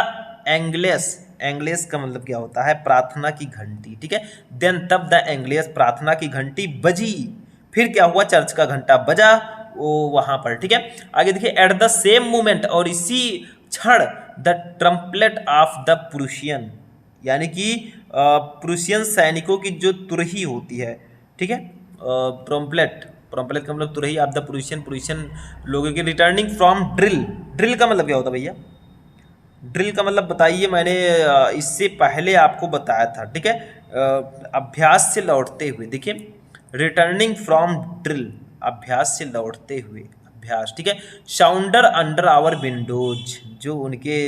एंग्लेस, एंग्लेस का मतलब क्या होता है, प्रार्थना की घंटी। ठीक है, देन तब द एंग्लेस, प्रार्थना की घंटी बजी। फिर क्या हुआ, चर्च का घंटा बजा वो वहां पर। ठीक है, आगे देखिए, एट द सेम मोमेंट, और इसी क्षण, द ट्रम्पलेट ऑफ द प्रूशियन, यानी कि प्रूशियन सैनिकों की जो तुरही होती है, ठीक है, ट्रम्पलेट, ट्रम्पलेट का मतलब तुरही ऑफ द प्रूशियन, प्रूशियन लोगों के रिटर्निंग फ्रॉम ड्रिल, ड्रिल का मतलब क्या होता है भैया, ड्रिल का मतलब बताइए, मैंने इससे पहले आपको बताया था। ठीक है, अभ्यास से लौटते हुए, देखिए रिटर्निंग फ्रॉम ड्रिल, अभ्यास से लौटते हुए, अभ्यास। ठीक है, साउंडर अंडर आवर विंडोज, जो उनके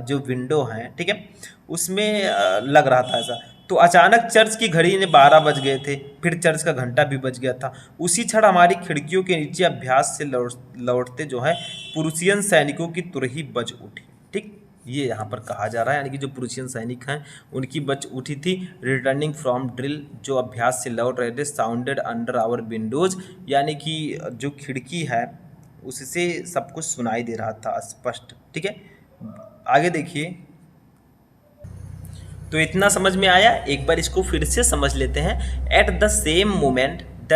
जो विंडो हैं, ठीक है, उसमें लग रहा था ऐसा। तो अचानक चर्च की घड़ी ने 12 बज गए थे, फिर चर्च का घंटा भी बज गया था। उसी क्षण हमारी खिड़कियों के नीचे अभ्यास से लौटते जो है प्रूशियन सैनिकों की तुरही बज उठी। ठीक, ये यहाँ पर कहा जा रहा है, यानी कि जो प्रूशियन सैनिक हैं उनकी बच उठी थी। रिटर्निंग फ्रॉम ड्रिल, जो अभ्यास से लौट रहे थे, साउंडेड अंडर आवर विंडोज, यानी कि जो खिड़की है उससे सब कुछ सुनाई दे रहा था स्पष्ट। ठीक है, आगे देखिए। तो इतना समझ में आया, एक बार इसको फिर से समझ लेते हैं। At the same moment the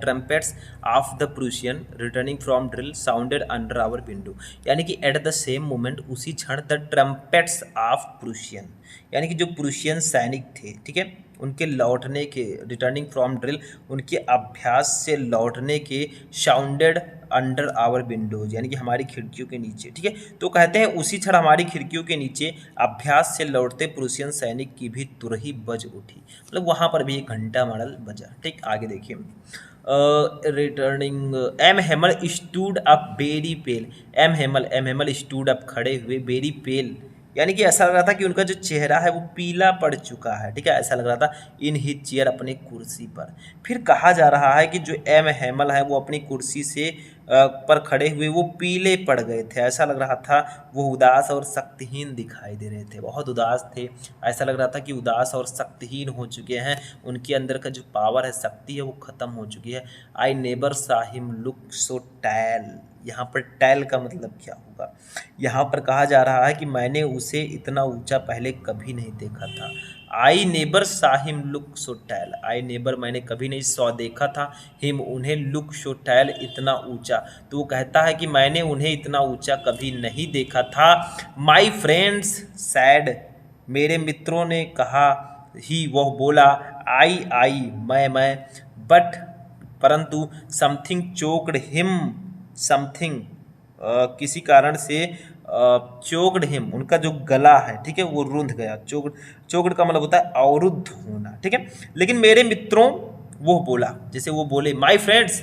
trumpets of the Prussians returning from drill sounded under our window, यानी कि एट द सेम मोमेंट, उसी क्षण, द ट्रम्पेट्स ऑफ प्रूशियन, यानी कि जो प्रूशियन सैनिक थे, ठीक है, उनके लौटने के, रिटर्निंग फ्रॉम ड्रिल, उनके अभ्यास से लौटने के, साउंडेड अंडर आवर विंडोज, यानी कि हमारी खिड़कियों के नीचे। ठीक है, तो कहते हैं उसी क्षण हमारी खिड़कियों के नीचे अभ्यास से लौटते प्रूशियन सैनिक की भी तुरही बज उठी, मतलब वहाँ पर भी एक घंटा मॉडल बजा। ठीक, आगे देखिए। Returning M Hamel stood up very pale, M Hamel stood up, खड़े हुए, वेरी पेल, यानी कि ऐसा लग रहा था कि उनका जो चेहरा है वो पीला पड़ चुका है। ठीक है, ऐसा लग रहा था, इन हिज चेयर, अपनी कुर्सी पर। फिर कहा जा रहा है कि जो एम हेमल है वो अपनी कुर्सी से पर खड़े हुए वो पीले पड़ गए थे, ऐसा लग रहा था वो उदास और शक्तिहीन दिखाई दे रहे थे, बहुत उदास थे, ऐसा लग रहा था कि उदास और शक्तिहीन हो चुके हैं, उनके अंदर का जो पावर है, शक्ति है, वो ख़त्म हो चुकी है। I never saw him look so tall, यहाँ पर टैल का मतलब क्या होगा? यहाँ पर कहा जा रहा है कि मैंने उसे इतना ऊंचा पहले कभी नहीं देखा था। I never saw him look so tall, I never, मैंने कभी नहीं सौ देखा था, हिम, उन्हें, लुक सो टैल, इतना ऊंचा। तो वो कहता है कि मैंने उन्हें इतना ऊंचा कभी नहीं देखा था। माई फ्रेंड्स सैड, मेरे मित्रों ने कहा, ही, वह बोला, आई, मैं, बट, परंतु, समथिंग चोक्ड हिम, समथिंग, किसी कारण से, चोक्ड हिम, उनका जो गला है, ठीक है, वो रुंध गया। चोक्ड का मतलब होता है अवरुद्ध होना। ठीक है, लेकिन मेरे मित्रों, वो बोला, जैसे वो बोले माय फ्रेंड्स,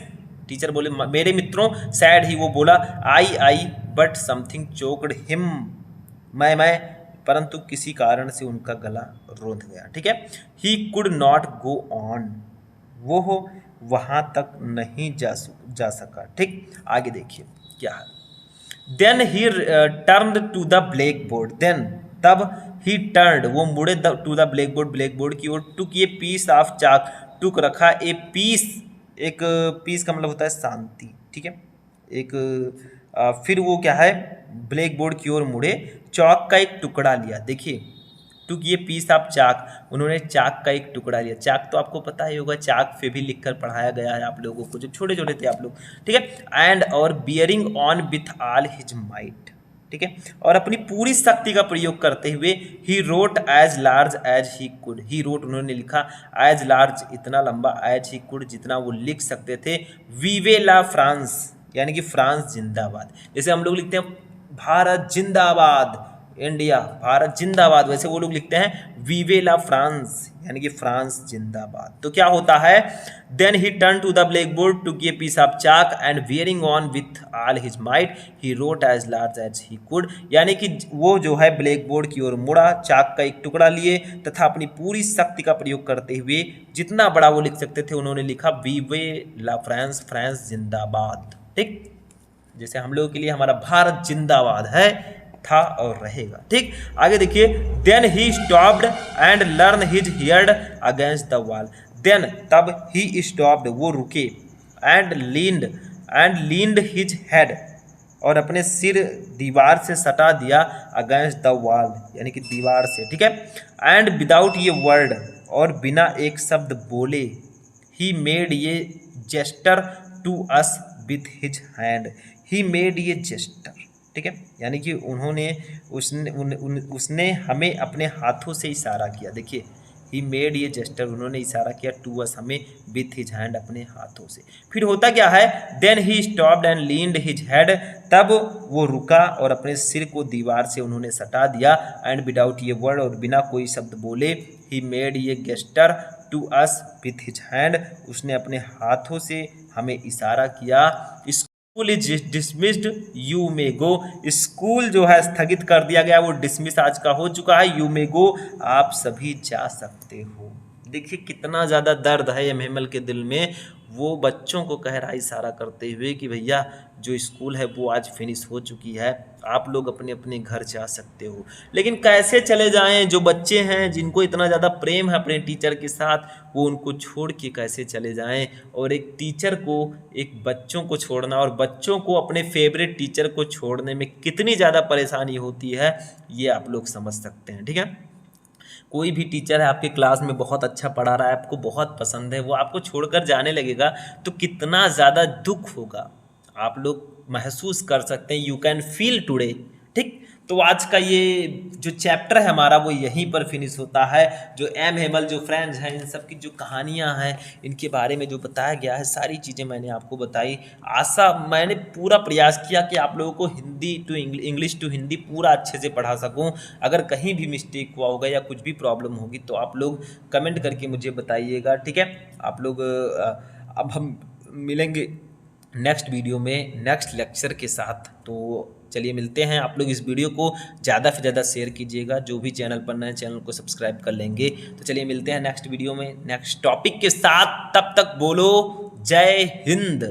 टीचर बोले मेरे मित्रों, सैड ही, वो बोला, आई, बट समथिंग चोक्ड हिम, मैं, परंतु किसी कारण से उनका गला रुंध गया। ठीक है, he could not go on, वो वहाँ तक नहीं जा सका। ठीक, आगे देखिए क्या है। Then he turned to the black board, then, तब, ही टर्न्ड, वो मुड़े, टू द ब्लैक बोर्ड की ओर, टुक, ये पीस ऑफ चाक, टुक, रखा, ए पीस, एक पीस का मतलब होता है शांति। ठीक है, एक फिर वो क्या है, ब्लैक बोर्ड की ओर मुड़े, चौक का एक टुकड़ा लिया। देखिए, टुक, ये पीस ऑफ चाक, उन्होंने चाक का एक टुकड़ा लिया। चाक तो आपको पता ही होगा, चाक पे भी लिखकर पढ़ाया गया है आप लोगों को, जब छोटे छोटे थे आप लोग। ठीक है, एंड और bearing on with all his might, ठीक है, और अपनी पूरी शक्ति का प्रयोग करते हुए, he wrote as large as he could, he wrote, उन्होंने लिखा, एज लार्ज, इतना लंबा, एज ही कुड, जितना वो लिख सकते थे, वीवे ला फ्रांस, यानी कि फ्रांस जिंदाबाद। जैसे हम लोग लिखते हैं भारत जिंदाबाद, इंडिया, भारत जिंदाबाद, वैसे वो लोग लिखते हैं वीवे ला फ्रांस, यानी कि फ्रांस जिंदाबाद। तो क्या होता है, then he turn to the black board, took, ये piece of chalk, and wearing on with all his might, he wrote as large as he could, यानी कि वो जो है ब्लैक बोर्ड की ओर मुड़ा, चाक का एक टुकड़ा लिए, तथा अपनी पूरी शक्ति का प्रयोग करते हुए जितना बड़ा वो लिख सकते थे उन्होंने लिखा, वीवे ला फ्रांस, फ्रांस जिंदाबाद। ठीक, जैसे हम लोगों के लिए हमारा भारत जिंदाबाद है, था और रहेगा। ठीक, आगे देखिए। Then he stopped and leaned his head against the wall, then, तब, ही स्टॉप्ड, वो रुके, एंड लीन्ड हिज हेड, और अपने सिर दीवार से सटा दिया, अगेंस्ट द वॉल, यानी कि दीवार से। ठीक है, एंड विदाउट ये वर्ड, और बिना एक शब्द बोले, he made a gesture to us with his hand, he made a gesture, ठीक है, यानी कि उन्होंने, उसने हमें अपने हाथों से इशारा किया। देखिए, ही मेड ये जेस्टर, उन्होंने इशारा किया, टू अस, हमें, विथ हिज हैंड, अपने हाथों से। फिर होता क्या है, then he stopped and leaned his head, तब वो रुका और अपने सिर को दीवार से उन्होंने सटा दिया, एंड विदाउट ये वर्ड, और बिना कोई शब्द बोले, he made a gesture to us with his hand, उसने अपने हाथों से हमें इशारा किया। School is dismissed, you may go, school जो है स्थगित कर दिया गया, वो डिसमिस आज का हो चुका है, यू मे गो, आप सभी जा सकते हो। देखिए कितना ज़्यादा दर्द है एम हेमल के दिल में। वो बच्चों को कह रहा है इशारा करते हुए कि भैया जो स्कूल है वो आज फिनिश हो चुकी है, आप लोग अपने अपने घर जा सकते हो। लेकिन कैसे चले जाएं, जो बच्चे हैं जिनको इतना ज़्यादा प्रेम है अपने टीचर के साथ, वो उनको छोड़ के कैसे चले जाएं। और एक टीचर को, एक बच्चों को छोड़ना और बच्चों को अपने फेवरेट टीचर को छोड़ने में कितनी ज़्यादा परेशानी होती है, ये आप लोग समझ सकते हैं। ठीक है, कोई भी टीचर है आपके क्लास में बहुत अच्छा पढ़ा रहा है, आपको बहुत पसंद है, वो आपको छोड़कर जाने लगेगा तो कितना ज़्यादा दुख होगा आप लोग महसूस कर सकते हैं। You can feel today. ठीक, तो आज का ये जो चैप्टर है हमारा वो यहीं पर फिनिश होता है। जो एम हेमल, जो फ्रेंड्स हैं, इन सब की जो कहानियां हैं, इनके बारे में जो बताया गया है, सारी चीज़ें मैंने आपको बताई। आशा, मैंने पूरा प्रयास किया कि आप लोगों को Hindi to English to Hindi पूरा अच्छे से पढ़ा सकूं। अगर कहीं भी मिस्टेक हुआ होगा या कुछ भी प्रॉब्लम होगी तो आप लोग कमेंट करके मुझे बताइएगा। ठीक है, आप लोग अब हम मिलेंगे नेक्स्ट वीडियो में नेक्स्ट लेक्चर के साथ। तो चलिए मिलते हैं। आप लोग इस वीडियो को ज़्यादा से ज़्यादा शेयर कीजिएगा, जो भी चैनल पर नए चैनल को सब्सक्राइब कर लेंगे। तो चलिए मिलते हैं नेक्स्ट वीडियो में नेक्स्ट टॉपिक के साथ। तब तक बोलो जय हिंद।